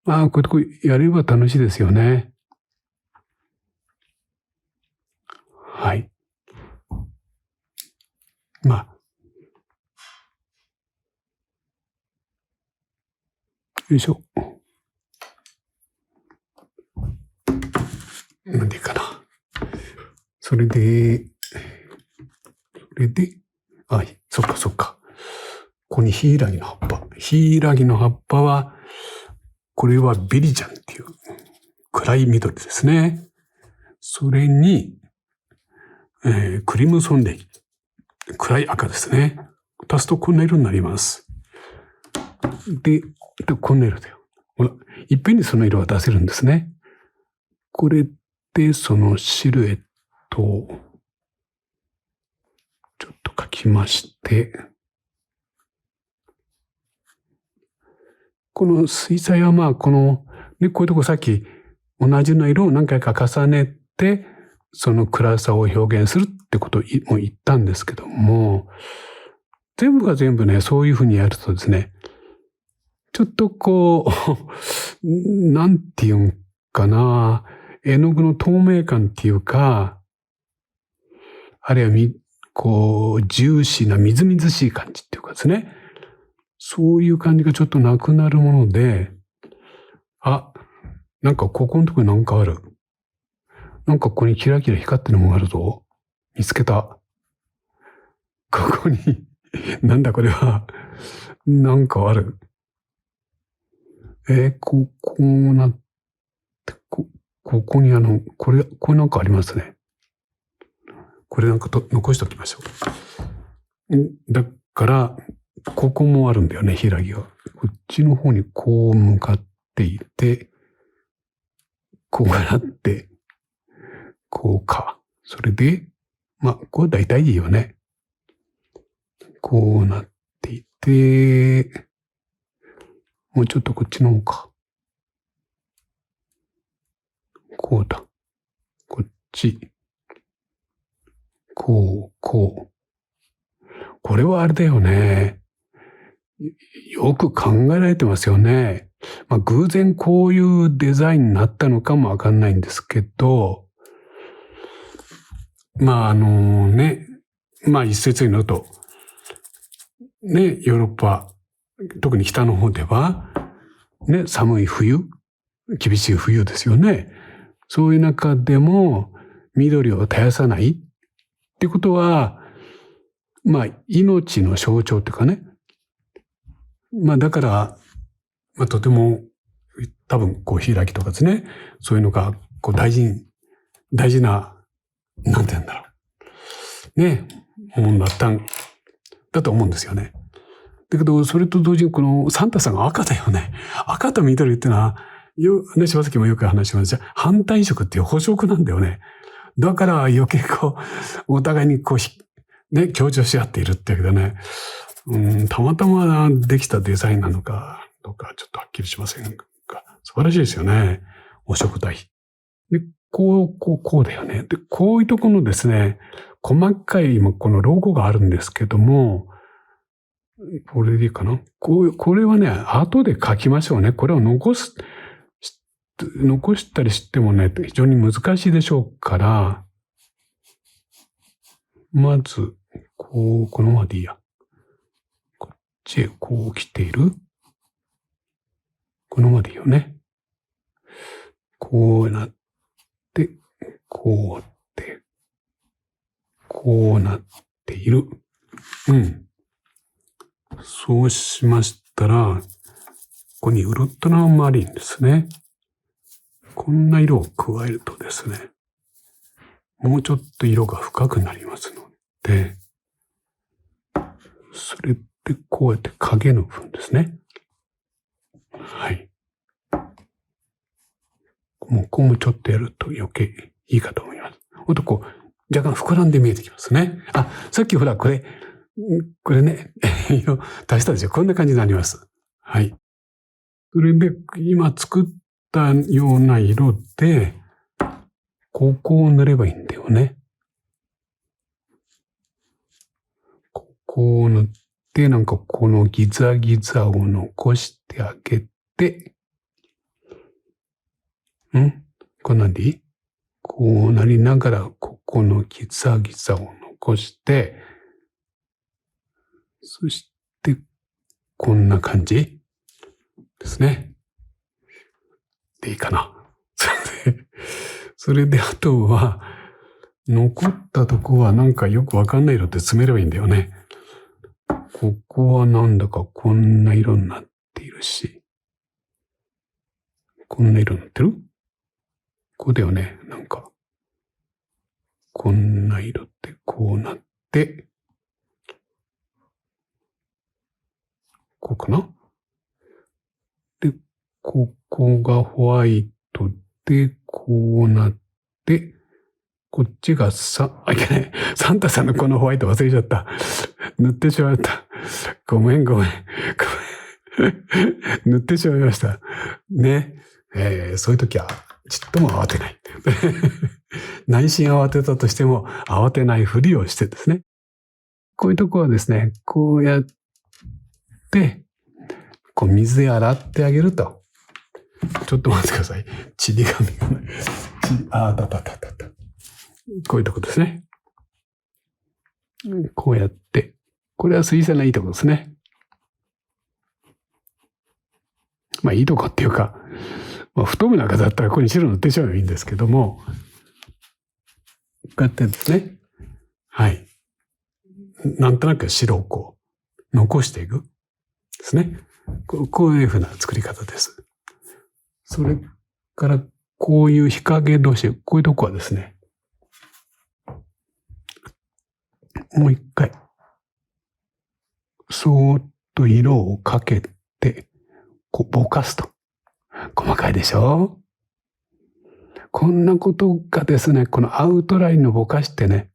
これやれば楽しいですよね。はい。よいしょ。なんでいいかな。それで、そっか。ここにヒイラギの葉っぱ。ヒイラギの葉っぱは、これはベリジャンっていう暗い緑ですね。それに、クリムソンレイ。暗い赤ですね。足すとこんな色になります。で、こんな色だよ。ほら、いっぺんにその色が出せるんですね。これでそのシルエットをちょっと描きまして、この水彩はこういうとこさっき同じような色を何回か重ねて、その暗さを表現するってことも言ったんですけども、全部が全部ね、そういうふうにやるとですね、ちょっとなんていうんかな、絵の具の透明感っていうか、あるいはジューシーなみずみずしい感じっていうかですね、そういう感じがちょっとなくなるもので、なんかここのとこになんかある。なんかここにキラキラ光ってるものがあるぞ。見つけた。ここに、なんだこれは。なんかある。こうなって、ここにこれなんかありますね。これなんか残しておきましょう。だから、ここもあるんだよね、ヒイラギが。こっちの方にこう向かっていて、こうなって、こうか。それで、これ大体いいよね。こうなっていて、もうちょっとこっちの方か。こうだ。こっち。こう。これはあれだよね。よく考えられてますよね。偶然こういうデザインになったのかもわかんないんですけど、一説によると、ヨーロッパ、特に北の方では、寒い冬、厳しい冬ですよね。そういう中でも緑を絶やさないってことは、命の象徴っていうかね。だから、とても、多分、開きとかですね。そういうのが、大事な、なんて言うんだろう。ね、もんだったんだと思うんですよね。だけど、それと同時にこのサンタさんが赤だよね。赤と緑っていうのは、柴崎もよく話しました。反対色っていう補色なんだよね。だから余計お互いに強調し合っているっていうけどね。たまたまできたデザインなのか、どうかちょっとはっきりしませんが、素晴らしいですよね。お食代。で、こうだよね。で、こういうところのですね、細かいこのロゴがあるんですけども、これでいいかな。これはね、後で書きましょうね。これを残したりしてもね、非常に難しいでしょうから、まず、このままでいいや。こっちへ来ている。このままでいいよね。こうなって、こうなっている。そうしましたら、ここにウルトラマリンですね。こんな色を加えるとですね、もうちょっと色が深くなりますので、それでこうやって影の部分ですね。はい。もうここもちょっとやると余計いいかと思います。ほんと若干膨らんで見えてきますね。さっきほらこれね、色足したでしょ。こんな感じになります。はい。それで今作ったような色で、ここを塗ればいいんだよね。ここを塗って、このギザギザを残してあげて、こんなんでいい？こうなりながら、ここのギザギザを残して、そして、こんな感じですね。でいいかな。それであとは、残ったとこはよくわかんない色で詰めればいいんだよね。ここはなんだかこんな色になっているし、こんな色になってる？こうだよね。こんな色ってこうなって、こうかな？で、ここがホワイトで、こうなって、こっちがいけない。サンタさんのこのホワイト忘れちゃった。塗ってしまった。ごめん。塗ってしまいました。ね。そういう時は、ちっとも慌てない。内心慌てたとしても、慌てないふりをしてですね。こういうとこはですね、こうやって、水で洗ってあげると。ちょっと待ってください。ちり紙がない。こういうとこですね。こうやって。これは水性のいいとこですね。いいとこっていうか、不透明な方だったらここに白塗ってしまえばいいんですけども、こうやってですね。はい。なんとなく白を残していく。ですね。こういうふうな作り方です。それから、こういう日陰同士、こういうとこはですね、もう一回、そーっと色をかけて、ぼかすと。細かいでしょ？こんなことがですね、このアウトラインのぼかしてね、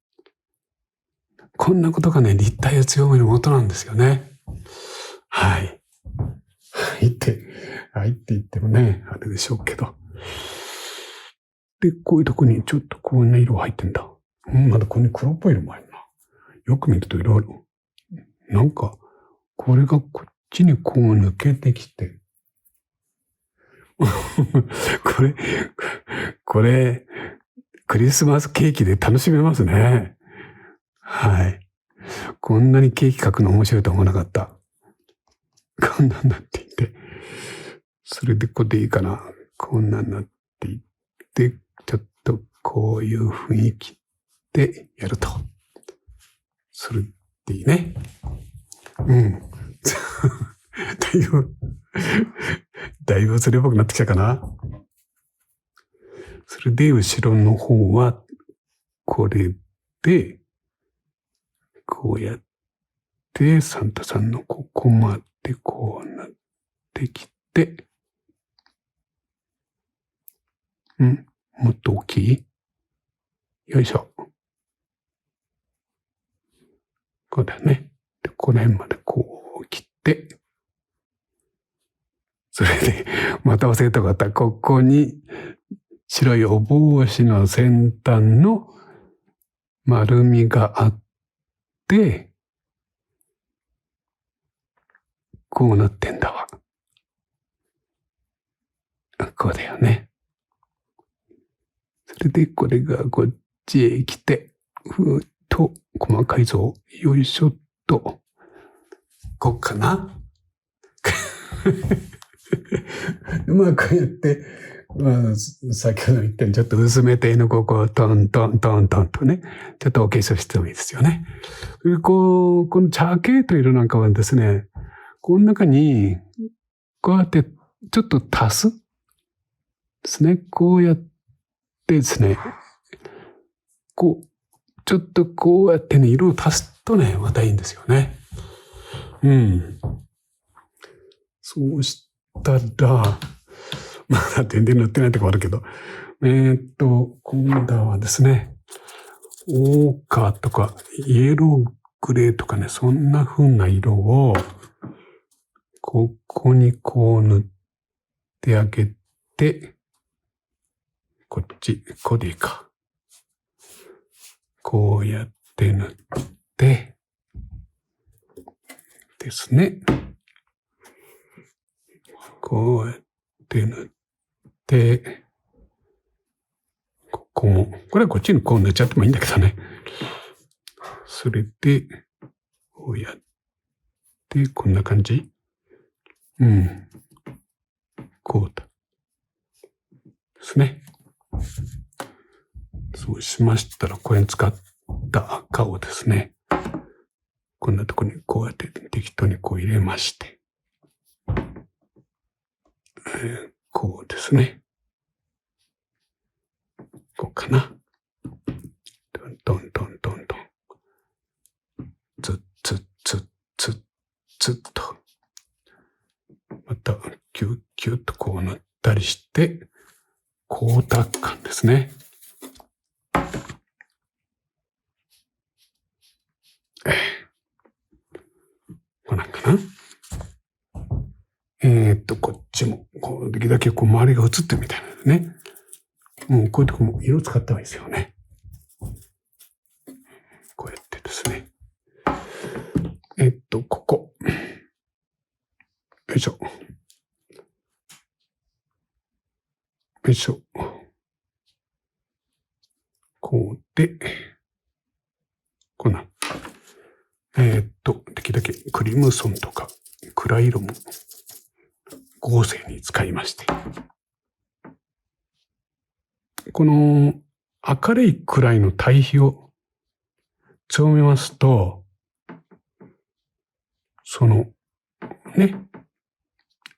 こんなことがね、立体を強める元なんですよね。はい。はいって言ってもね、あれでしょうけど。で、こういうとこにちょっとこんな色が入ってんだ。まだここに黒っぽい色もあるな。よく見ると色ある。これがこっちに抜けてきて。これ、クリスマスケーキで楽しめますね。はい。こんなにケーキ描くの面白いと思わなかった。こんなんなっていて。それでこれでいいかな。こんなになっていって、ちょっとこういう雰囲気でやると。するっていいね。うん。だいぶそれっぽくなってきたかな。それで、後ろの方は、これで、こうやって、サンタさんのここまでこうなってきて、もっと大きい？よいしょ。こうだよね。で、この辺までこう切って、それで、また忘れたかった。ここに、白いお帽子の先端の丸みがあって、こうなってんだわ。こうだよね。それで、これがこっちへ来て、ふーっと細かいぞ。よいしょっと。こっかな。まあ、こうやって、先ほど言ったようにちょっと薄めて絵のここをトントントントンとね、ちょっとお化粧してもいいですよね。この茶系と色なんかはですね、この中に、こうやってちょっと足すですね。こうやってですね、ちょっとこうやってね、色を足すとね、またいいんですよね。そうしたら、まだ全然塗ってないとこあるけど、今度はですね、オーカーとかイエローグレーとかね、そんな風な色を、ここにこう塗ってあげて、こうでいいか。こうやって塗って、ですね。こうやって塗って、ここも、これはこっちにこう塗っちゃってもいいんだけどね。それで、こうやって、こんな感じ。こうだ。ですね。そうしましたら、これに使った赤をですね、こんなところにこうやって適当にこう入れまして、こうですね。こうかな。トントントントントン。ツッツッツッツッツッと。また、キュッキュッとこう塗ったりして、光沢感ですね。こうなんかな。こっちも、できるだけこう周りが映ってるみたいなね。もうこういうとこも色使った方がいいですよね。こうやってですね。ここ。よいしょ。よいしょ。こうで、こんな。できるだけクリムソンとか暗い色も合成に使いまして。この明るいくらいの対比を強めますと、そのね、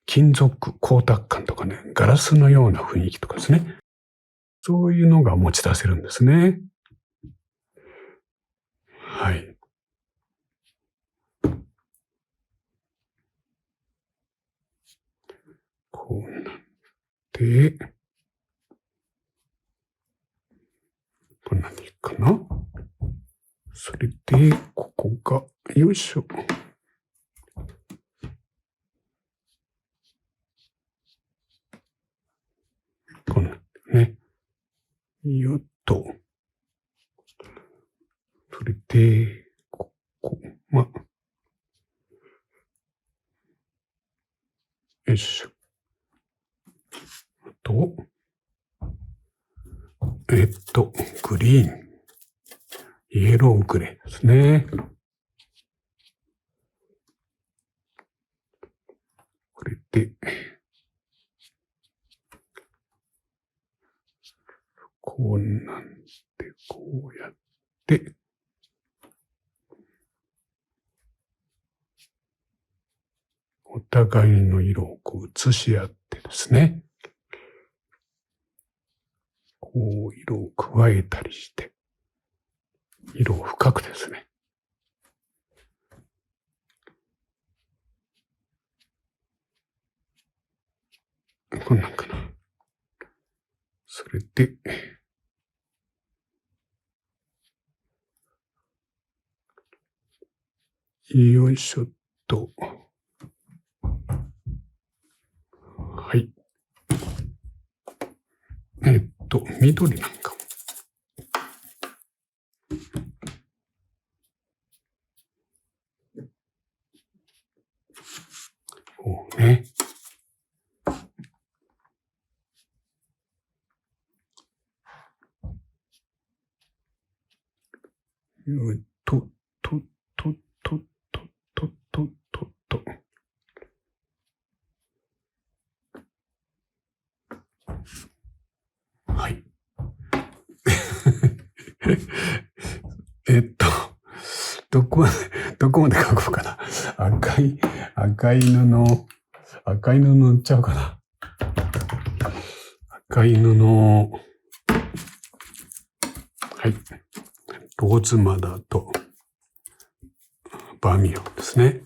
金属光沢感とかね、ガラスのような雰囲気とかですね。そういうのが持ち出せるんですね。はい。こうなって、こんなんでいいかな。それで、ここが、よいしょ。こんなんね。よっと。それで、ここ、よいしょ。あと、グリーン。イエローグレーですね。これで、こうなんで、こうやって、お互いの色をこう映し合ってですね、こう色を加えたりして、色を深くですね。こんなんかな。それで、よいしょっと。はい。緑なんかも。こうね。と、と、と、と、と、と、と、と、と。はい。どこまで書こうかな。赤い布塗っちゃおうかな。赤い布、はい。ローズマダーとバーミヤンですね。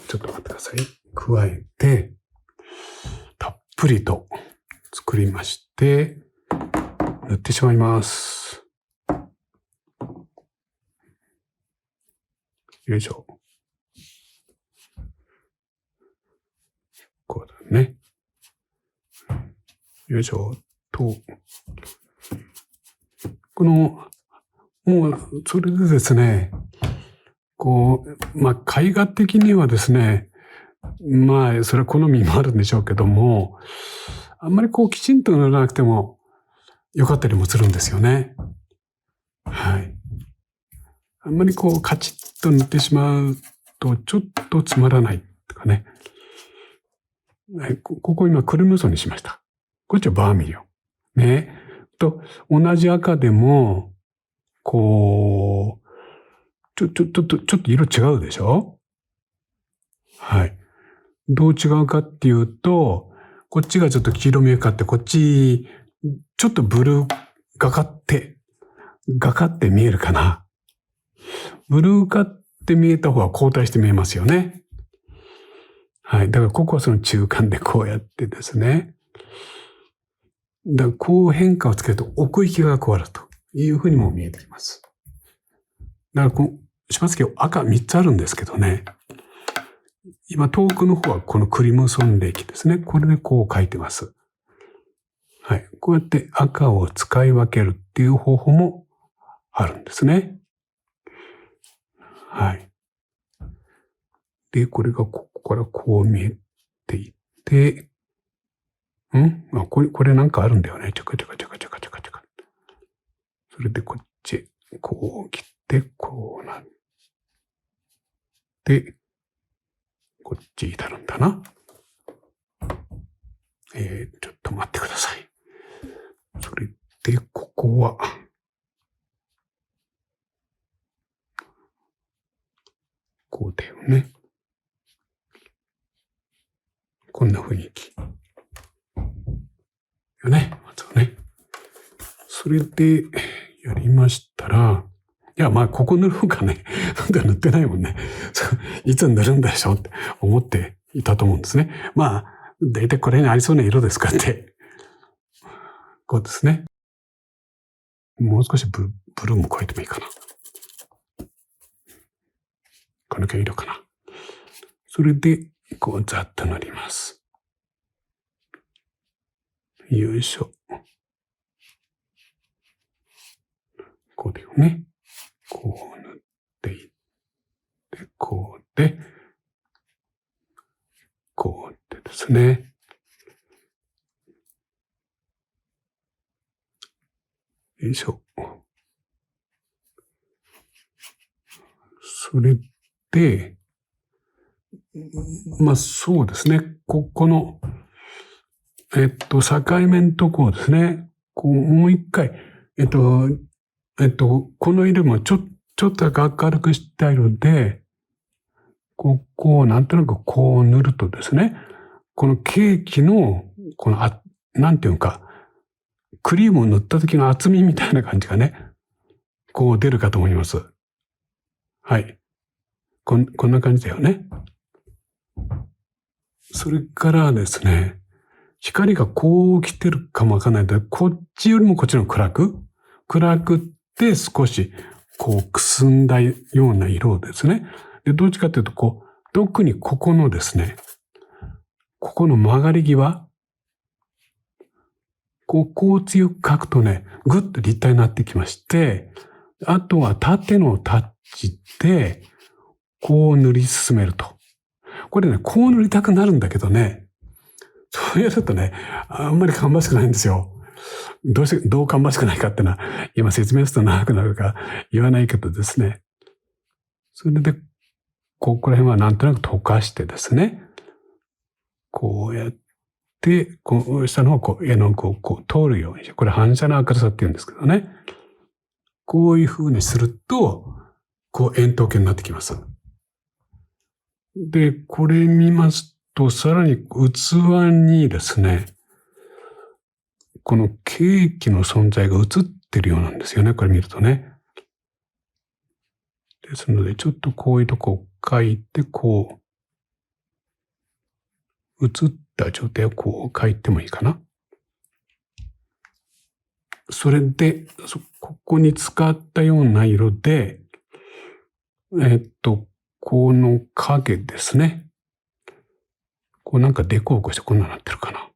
ちょっと待ってください。加えて、たっぷりと作りまして、塗ってしまいます。よいしょ。こうだね。よいしょ。と、もう、それでですね、絵画的にはですね、それは好みもあるんでしょうけども、あんまりきちんと塗らなくても良かったりもするんですよね。はい。あんまりカチッと塗ってしまうと、ちょっとつまらないとかね。はい、ここ今クルムソにしました。こっちはバーミリオン。ね。同じ赤でも、ちょっと色違うでしょ？はい。どう違うかっていうと、こっちがちょっと黄色みがかって、こっち、ちょっとブルーがかって見えるかな。ブルーがって見えた方が後退して見えますよね。はい。だからここはその中間でこうやってですね。だからこう変化をつけると奥行きが加わるというふうにも見えてきます。だからしますけど赤3つあるんですけどね。今遠くの方はこのクリムソン歴ですね。これでこう書いてます。はい。こうやって赤を使い分けるっていう方法もあるんですね。はい。で、これがここからこう見えていって、これなんかあるんだよね。ちょか。それでこっち、こう切って、こうなって、こっち至るんだな。ちょっと待ってください。それで、ここは、こうだよね。こんな雰囲気。よね。まずはね。それで、やりましたら、いや、ここ塗ろうかね。塗ってないもんね。いつ塗るんでしょって思っていたと思うんですね。だいたいこれにありそうな色ですかって。こうですね。もう少しブルーも加えてもいいかな。この色かな。それで、ざっと塗ります。よいしょ。こうだよね。こう塗っていって、こうで、こうってですね。よいしょ。それで、そうですね。この、境目のとこをですね、もう一回、この色もちょっと明るくした色で、ここをなんとなくこう塗るとですね、このケーキの、なんていうか、クリームを塗った時の厚みみたいな感じがね、こう出るかと思います。はい。こんな感じだよね。それからですね、光がこう来てるかもわかんないので、こっちよりもこっちの暗くって少しこうくすんだような色ですね。で、どっちかというと、特にここのですね、ここの曲がり際、ここを強く描くとね、ぐっと立体になってきまして、あとは縦のタッチで、こう塗り進めると。これね、こう塗りたくなるんだけどね、そうやるとね、あんまり芳しくないんですよ。どう芳しくないかってのは、今説明すると長くなるから言わないけどですね。それで、ここら辺はなんとなく溶かしてですね、こうやって、下の方絵の具を通るようにして、これ反射の明るさって言うんですけどね。こういう風にすると、円筒形になってきます。で、これ見ますと、さらに器にですね、このケーキの存在が映ってるようなんですよね、これ見るとね。ですので、ちょっとこういうとこを書いて、映った状態を書いてもいいかな。それで、ここに使ったような色で、この影ですね。なんかデコボコしてこんなになってるかな。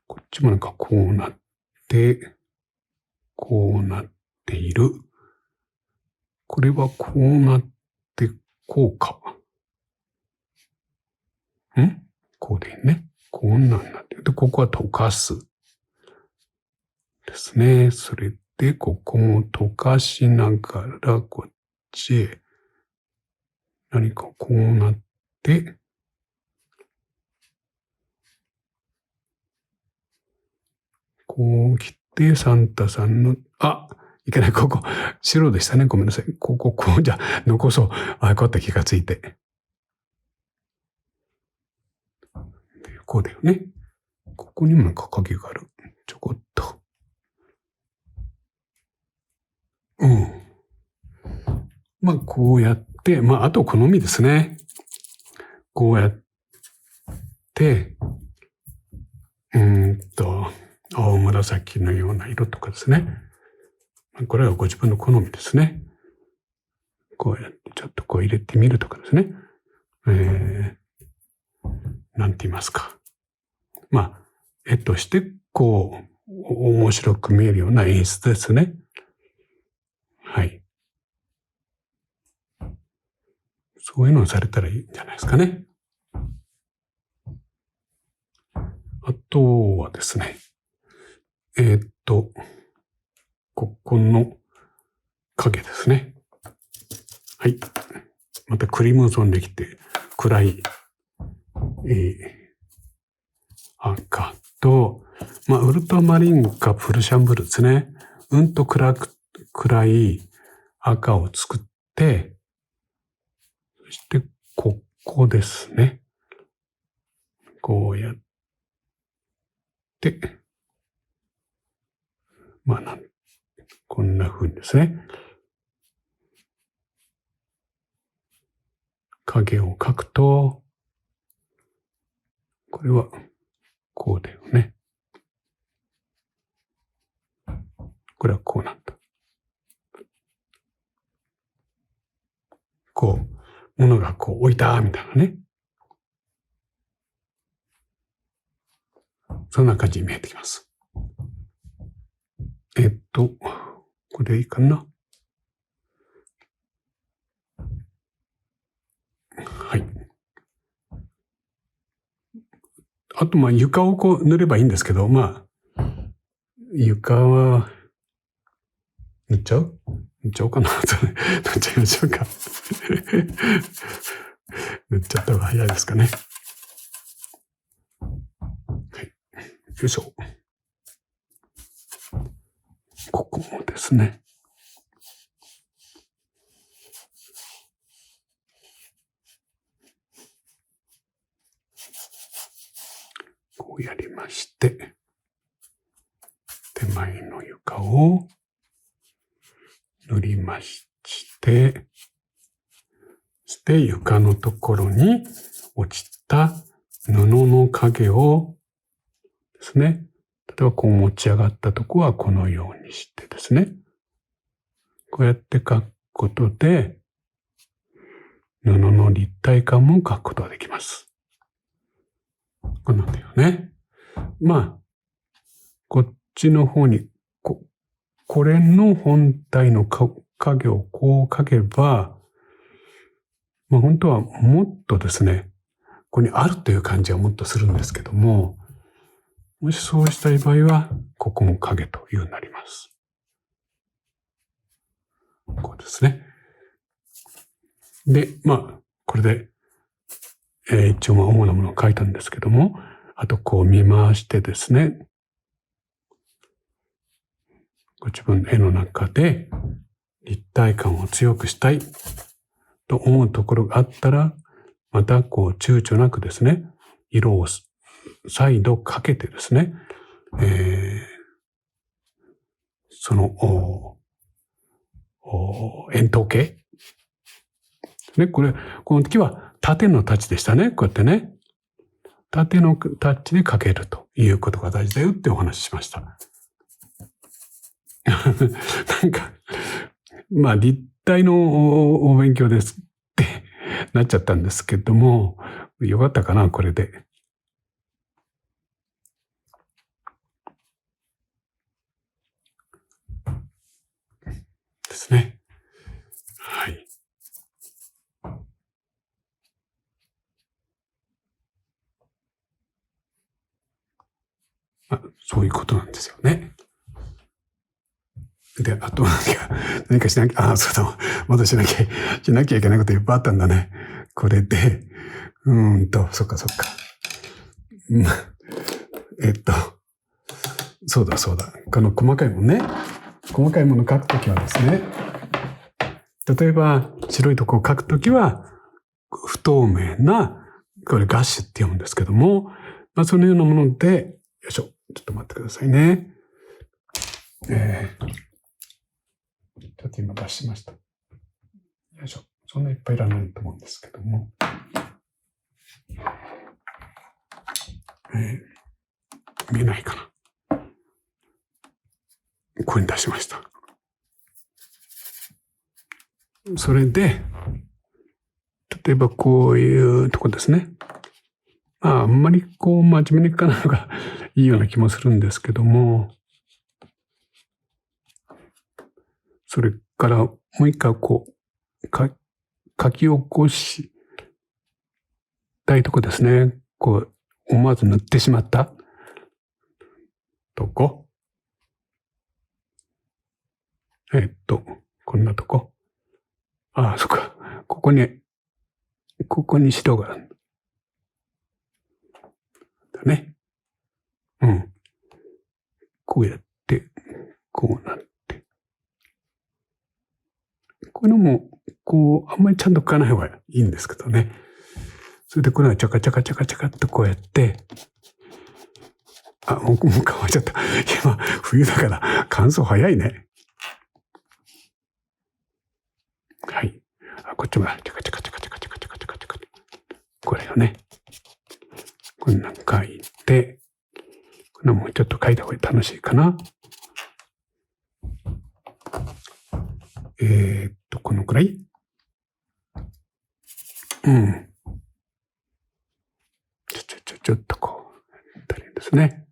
こっちもなんかこうなって、こうなっている。これはこうなって、こうか。こうでいいね。こんなんなってる。で、ここは溶かす。ですね。それで、ここも溶かしながら、こっちへ、何かこうなって、こう来て、サンタさんの、いけない、白でしたね。ごめんなさい。じゃあ、残そう。こうやって気がついて。こうだよね。ここにもなんか影がある。ちょこっと。こうやって、あと好みですね。こうやって、青紫のような色とかですね。これはご自分の好みですね。こうやってちょっと入れてみるとかですね。なんて言いますか。絵として面白く見えるような演出ですね。はい。そういうのをされたらいいんじゃないですかね。あとはですね、ここの影ですね。はい。またクリムゾンできて、暗い、赤と、ウルトラマリンかプルシャンブルですね。と暗い赤を作って、そしてここですね。こうやって、こんな風にですね。影を描くと、これはこうだよね。これはこうなんだ。物が置いたみたいなね。そんな感じに見えてきます。これいいかな。はい。あと、床を塗ればいいんですけど、床は、塗っちゃおうかな。塗っちゃいましょうか。塗っちゃった方が早いですかね。はい。よいしょ。ここもですね。こうやりまして、手前の床を塗りまして、そして床のところに落ちた布の影をですね、例えばこう持ち上がったところはこのようにしてですね、こうやって描くことで、布の立体感も描くことができます。こうなんだよね。まあ、こっちの方に、これの本体の影をこう描けば、まあ本当はもっとですね、ここにあるという感じはもっとするんですけども、もしそうしたい場合は、ここも影というようになります。こうですね。で、まあ、これで、一応主なものを書いたんですけども、あとこう見回してですね、ご自分の絵の中で立体感を強くしたいと思うところがあったら、またこう躊躇なくですね、色を再度かけてですね、その円筒形ね、この時は縦のタッチでしたね。こうやってね。縦のタッチで描けるということが大事だよってお話ししました。なんか、まあ立体のお勉強ですってなっちゃったんですけども、よかったかな、これで。ですね。はい。そういうことなんですよね。で、あと何かしなきゃ、そうだ、まだしなきゃいけないこといっぱいあったんだね。これで、そっか。そうだ。この細かいものね。細かいものを書くときはですね、例えば白いとこを書くときは、不透明な、これガッシュって読むんですけども、まあそのようなもので、よいしょ、ちょっと待ってくださいね。ちょっと今出しました。よいしょ。そんないっぱいいらないと思うんですけども。見えないかな。ここに出しました。それで、例えばこういうとこですね。あんまりこう真面目に書かないのがいいような気もするんですけども、それからもう一回こう、書き起こしたいとこですね。こう、思わず塗ってしまったとこ。こんなとこ。そっか。ここに白がある。だね。こうやって、こうなって。これも、こう、あんまりちゃんと書かない方がいいんですけどね。それでこれはチャカチャカっとこうやって、もう乾いちゃった。今、冬だから乾燥早いね。はい。こっちもチャカチャカ。これをね。こんなん書いて、これもうちょっと書いた方が楽しいかな。このくらい？ちょっとこう、やったらいいんですね。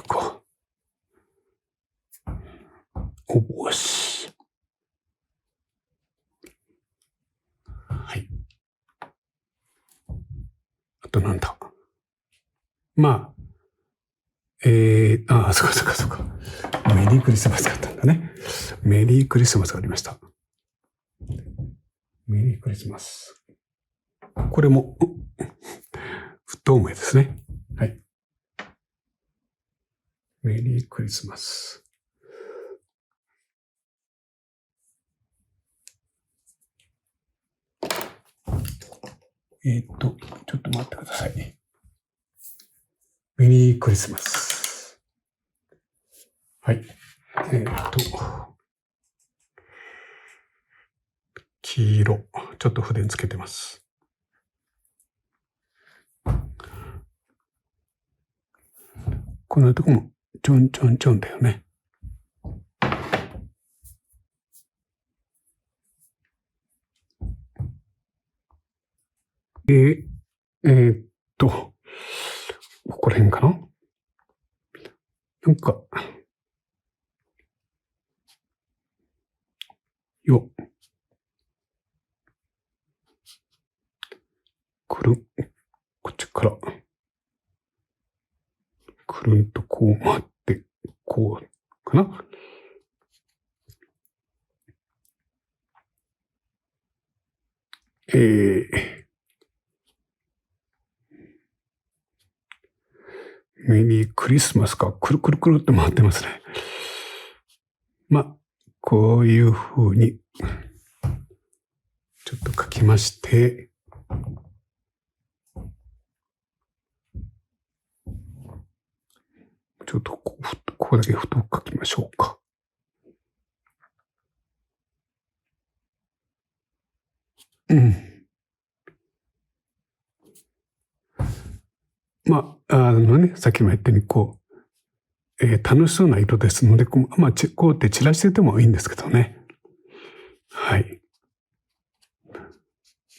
こう。おし。はい。あとなんだ。まあ、そうか。メリークリスマスがあったんだね。メリークリスマスがありました。メリークリスマス。これも不透明ですね。はい。メリークリスマス。ちょっと待ってください。メリークリスマス。はい。黄色。ちょっと筆につけてます。こんなとこもちょんちょんちょんだよね。ここら辺かな？なんか、こっちから、くるんとこう回って、こう、かな？メリークリスマスか、くるくるくるって回ってますね。こういう風に、ちょっと書きまして、ちょっとここだけ太く書きましょうか。さっきも言ったように、楽しそうな色ですので、こうやって散らしててもいいんですけどね。はい。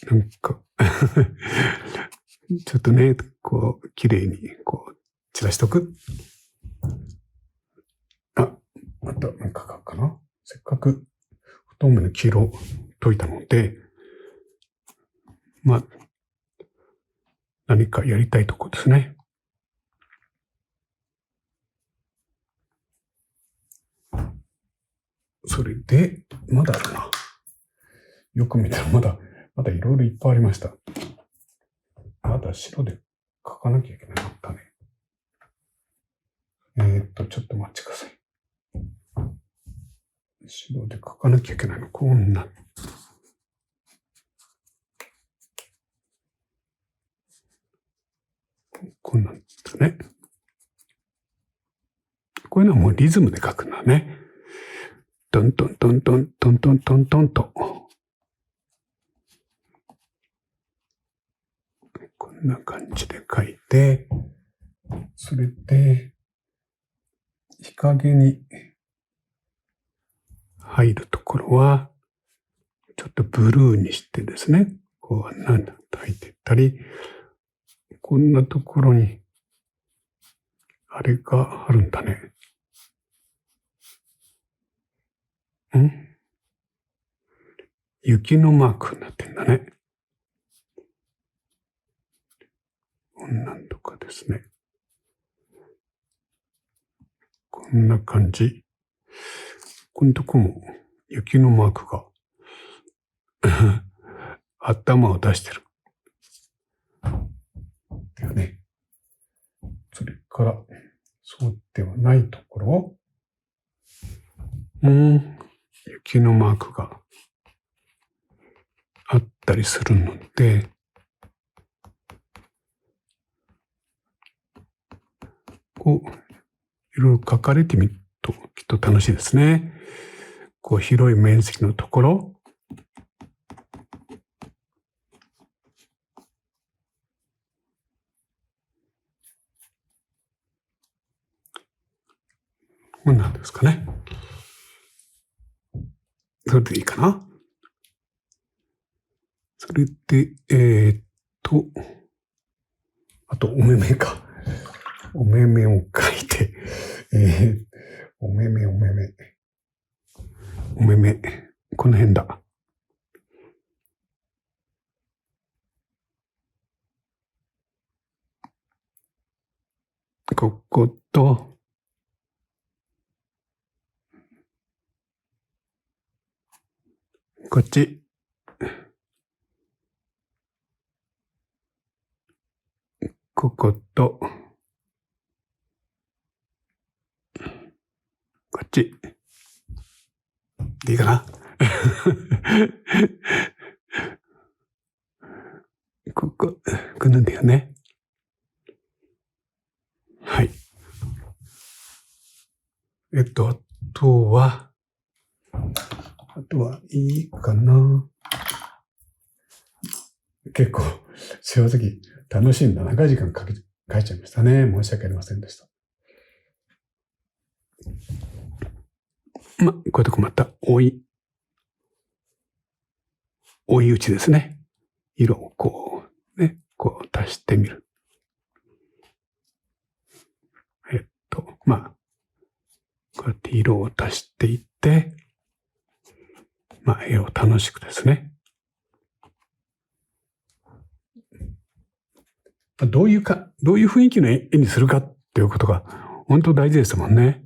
なんかちょっとね、綺麗に、散らしとく。あと、なんか書くかな。せっかく、不透明の黄色を解いたので、何かやりたいとこですね。それで、まだあるな。よく見たらまだいろいろいっぱいありました。まだ白で書かなきゃいけなかったね。ちょっと待ってください。白で書かなきゃいけないの。こんな。こんなんですね。こういうのはもうリズムで書くんだね。トントントントントントントントンと。こんな感じで書いて、それで、日陰に入るところは、ちょっとブルーにしてですね、なんだと書いていったり、こんなところに、あれがあるんだね。雪のマークになってんだね。こんなんとかですね。こんな感じ。このとこも雪のマークが頭を出してる。だよね。それから、そうではないところ。雪のマークがあったりするので、いろいろ書かれてみるときっと楽しいですね。広い面積のところ。こんなんですかね。それでいいかな。それで、あと、お目目か。お目目を描いて、お目目。この辺だ。ここと、こっち。ここと、こっち。でいいかなこなんだよね。はい。あとはいいかな。結構、正直、楽しんだ長い時間書いちゃいましたね。申し訳ありませんでした。こういうとこまた、追い打ちですね。色をこう足してみる。こうやって色を足していって、絵を楽しくですね。どういう雰囲気の絵にするかっていうことが本当大事ですもんね。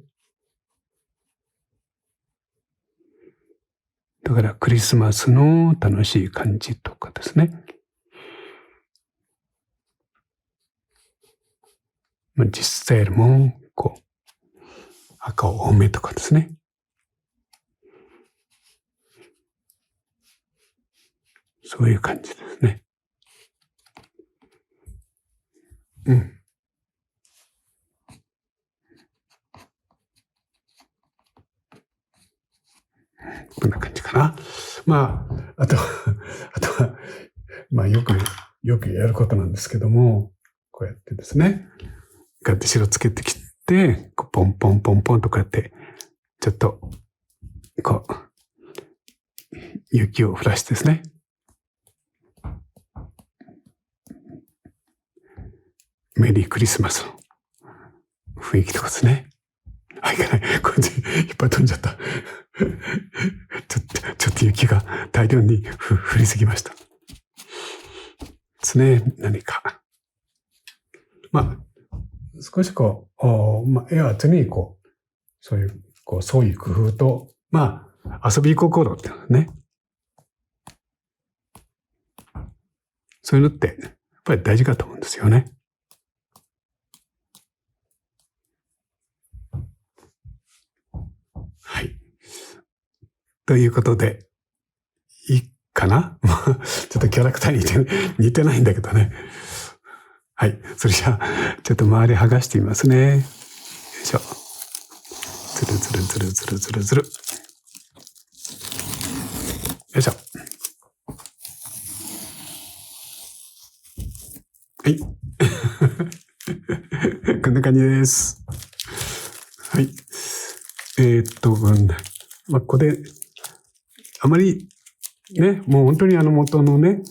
だからクリスマスの楽しい感じとかですね。実際よりも赤を多めとかですね。そういう感じですね。こんな感じかな。あとは、よくやることなんですけども、こうやってですね、こうやって白つけてきて、ポンポンポンポンとこうやって、ちょっと、雪を降らしてですね。メリークリスマスの雰囲気とかですね。いけない。こっちいっぱい飛んじゃった。ちょっと雪が大量に降りすぎました。ですね。何か。少し絵は常にそういう工夫と、遊び心っていうのね。そういうのって、やっぱり大事かと思うんですよね。はい。ということで、いいかなちょっとキャラクターに似てないんだけどね。はい。それじゃあ、ちょっと周り剥がしてみますね。よいしょ。ずるずるずるずるずるずる。よいしょ。はい。こんな感じです。はい。ここで、あまり、ね、もう本当に元のね、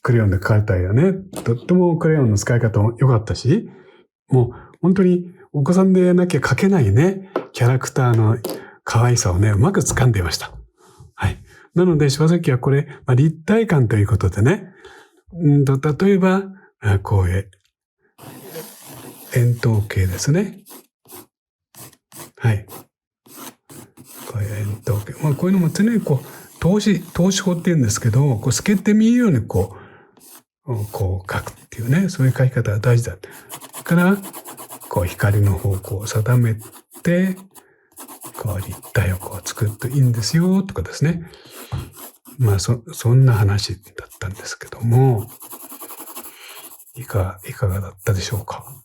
クレヨンで描かれた絵はね、とってもクレヨンの使い方も良かったし、もう本当にお子さんでなきゃ描けないね、キャラクターの可愛さをね、うまく掴んでいました。はい。なので、柴崎はこれ、立体感ということでね、例えば、こういう円筒形ですね。はい。こういう円筒形。こういうのも常に透視法って言うんですけど、透けて見えるように描くっていうね、そういう描き方が大事だ。だから、光の方向を定めて、立体を作るといいんですよ、とかですね。そんな話だったんですけども、いかがだったでしょうか。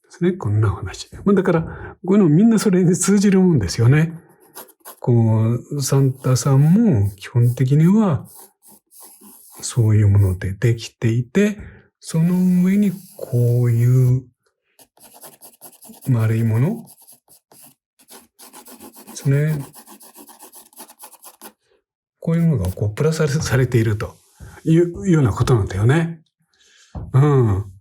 ですね、こんな話。だから、こういうのみんなそれに通じるもんですよね。サンタさんも基本的には、そういうものでできていて、その上にこういう丸いものですね。こういうものがプラスされているというようなことなんだよね。うん。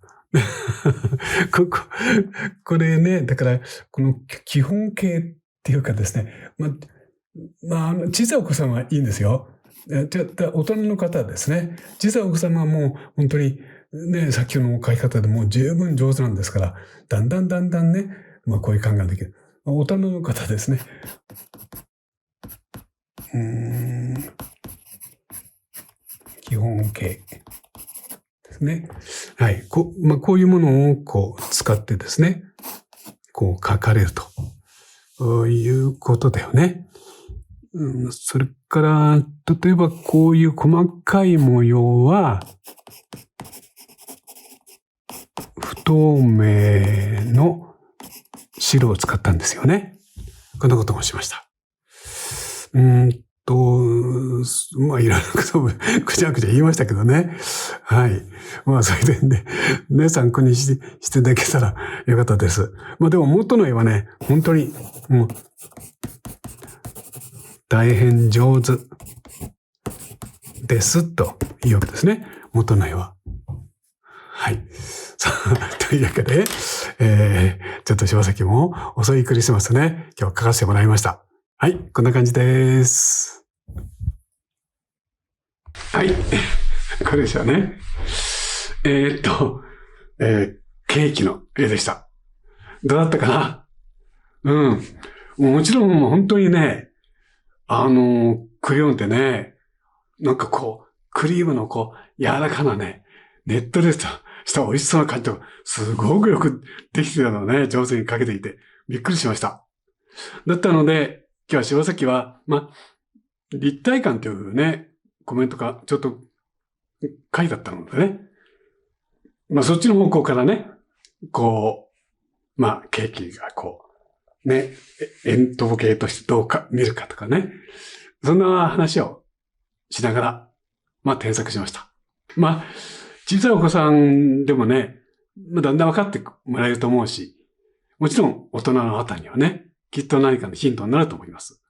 これね、だから、この基本形っていうかですね、小さいお子さんはいいんですよ。大人の方はですね、小さいお子様はもう本当にね、さっきの書き方でもう十分上手なんですから、だんだんね、こういう考えができる。大人の方ですね。基本形。ね。はい。こういうものを使ってですね、書かれるということだよね。それから、例えばこういう細かい模様は、不透明の白を使ったんですよね。こんなこともしました。いろいろなことをくちゃくちゃ言いましたけどね。はい。それでね、参考にしていただけたらよかったです。でも元の絵はね、本当に、大変上手ですというわけですね。元の絵は。はい。というわけで、ちょっと柴崎も遅いクリスマスね、今日書かせてもらいました。はい、こんな感じです。はい、これでしたね。ケーキの絵でした。どうだったかな？もちろん本当にね、クレヨンってね、なんかクリームの柔らかなね、ねっとりした美味しそうな感じと、すごくよくできてたのをね、上手に描けていて、びっくりしました。だったので、今日は柴崎は、立体感というね、コメントがちょっと書いてあったのでね、そっちの方向からね、ケーキがね、円筒形としてどうか見るかとかね、そんな話をしながら、添削しました。小さいお子さんでもね、だんだん分かってもらえると思うし、もちろん大人の方にはね、きっと何かのヒントになると思います。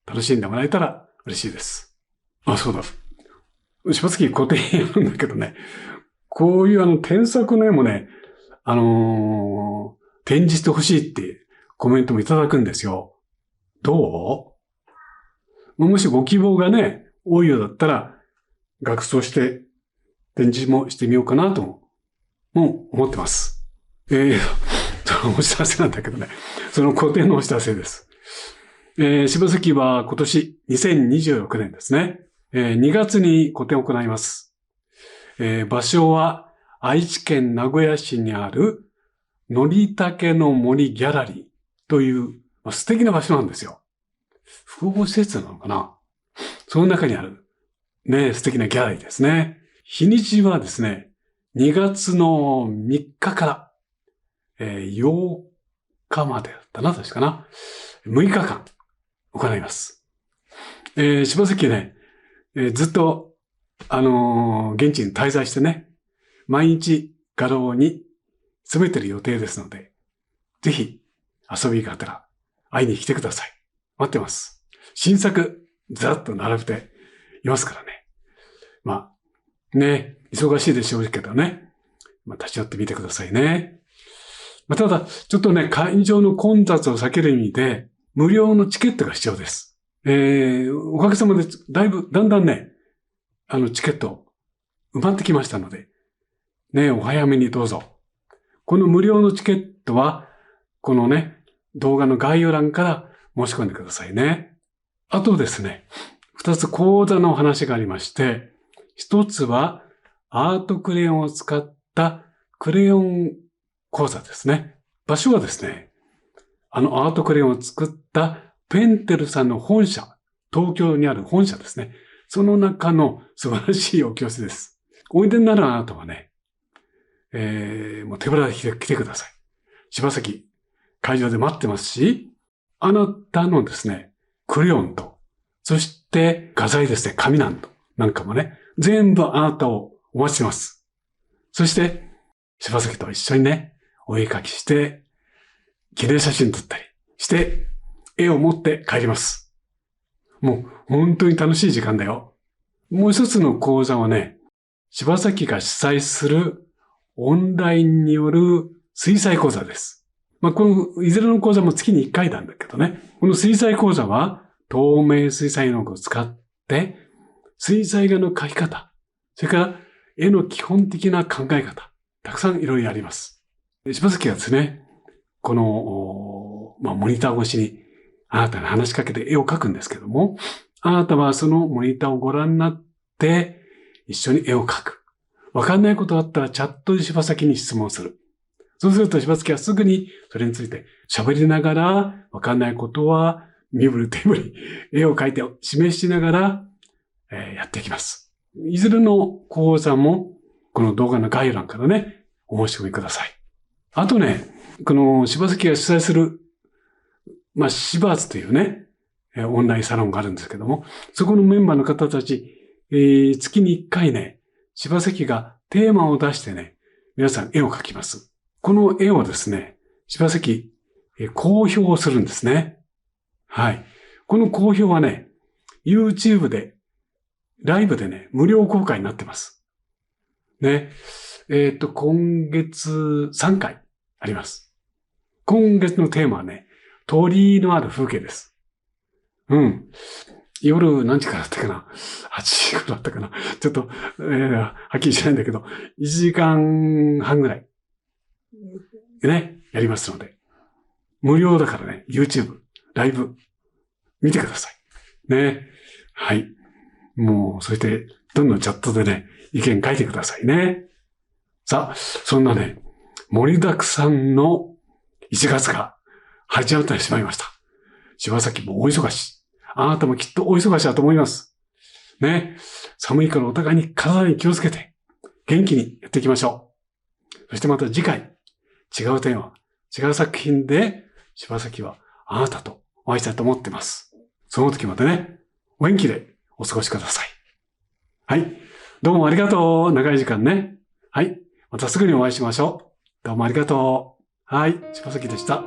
楽しんでもらえたら嬉しいです。そうだ。柴月固定やるんだけどね、こういう添削の絵もね、展示してほしいってコメントもいただくんですよ。どう？もしご希望がね、多いようだったら、学装して展示もしてみようかなとも思ってます。お知らせなんだけどね。その個展のお知らせです。柴崎は今年2026年ですね。2月に個展を行います。場所は愛知県名古屋市にあるのりたけの森ギャラリーという素敵な場所なんですよ。複合施設なのかな？その中にあるね、素敵なギャラリーですね。日にちはですね、2月の3日から、8日までだったな、確かな。6日間行います。柴崎ね、ずっと、現地に滞在してね、毎日画廊に詰めてる予定ですので、ぜひ遊びがてら会いに来てください。待ってます。新作、ずらっと並べていますからね。忙しいでしょうけどね。立ち寄ってみてくださいね。ただ、ちょっとね、会場の混雑を避ける意味で、無料のチケットが必要です。おかげさまで、だんだんね、チケット埋まってきましたので、ね、お早めにどうぞ。この無料のチケットは、このね、動画の概要欄から申し込んでくださいね。あとですね、2つ講座の話がありまして、1つはアートクレヨンを使ったクレヨン講座ですね。場所はですね、アートクレヨンを作ったペンテルさんの本社、東京にある本社ですね。その中の素晴らしいお教室です。おいでになるあなたはね、もう手ぶらで来てください。柴崎、会場で待ってますし、あなたのですね、クレヨンと、そして画材ですね、紙なんかもね、全部あなたをお待ちしてます。そして、柴崎と一緒にね、お絵描きして、記念写真撮ったりして、絵を持って帰ります。もう本当に楽しい時間だよ。もう一つの講座はね、柴崎が主催するオンラインによる水彩講座です。このいずれの講座も月に1回なんだけどね、この水彩講座は透明水彩絵の具を使って、水彩画の描き方、それから絵の基本的な考え方、たくさんいろいろあります。柴崎はですね、この、モニター越しにあなたに話しかけて絵を描くんですけども、あなたはそのモニターをご覧になって一緒に絵を描く。わかんないことがあったらチャットで柴崎に質問する。そうすると柴崎はすぐにそれについて喋りながら、わかんないことは身振り手振り、絵を描いて示しながら、やっていきます。いずれの講座もこの動画の概要欄からね、お申し込みください。あとね、この柴崎が主催する、シバーズというね、オンラインサロンがあるんですけども、そこのメンバーの方たち、月に1回ね、柴崎がテーマを出してね、皆さん絵を描きます。この絵をですね、柴崎、公表するんですね。はい。この公表はね、YouTube で、ライブでね、無料公開になってます。ね。今月3回あります。今月のテーマはね、鳥居のある風景です。夜何時からだったかな ?8 時からだったかなちょっと、はっきりしないんだけど、1時間半ぐらい、ね、やりますので。無料だからね、YouTube、ライブ、見てください。ね。はい。もう、そして、どんどんチャットでね、意見書いてくださいね。さあ、そんなね、盛りだくさんの1月が始まってしまいました。柴崎も大忙し。あなたもきっと大忙しだと思います。ね。寒いからお互いに体に気をつけて、元気にやっていきましょう。そしてまた次回、違うテーマ、違う作品で、柴崎はあなたとお会いしたいと思っています。その時までね、お元気でお過ごしください。はい。どうもありがとう。長い時間ね。はい。またすぐにお会いしましょう。どうもありがとう。はい。柴崎でした。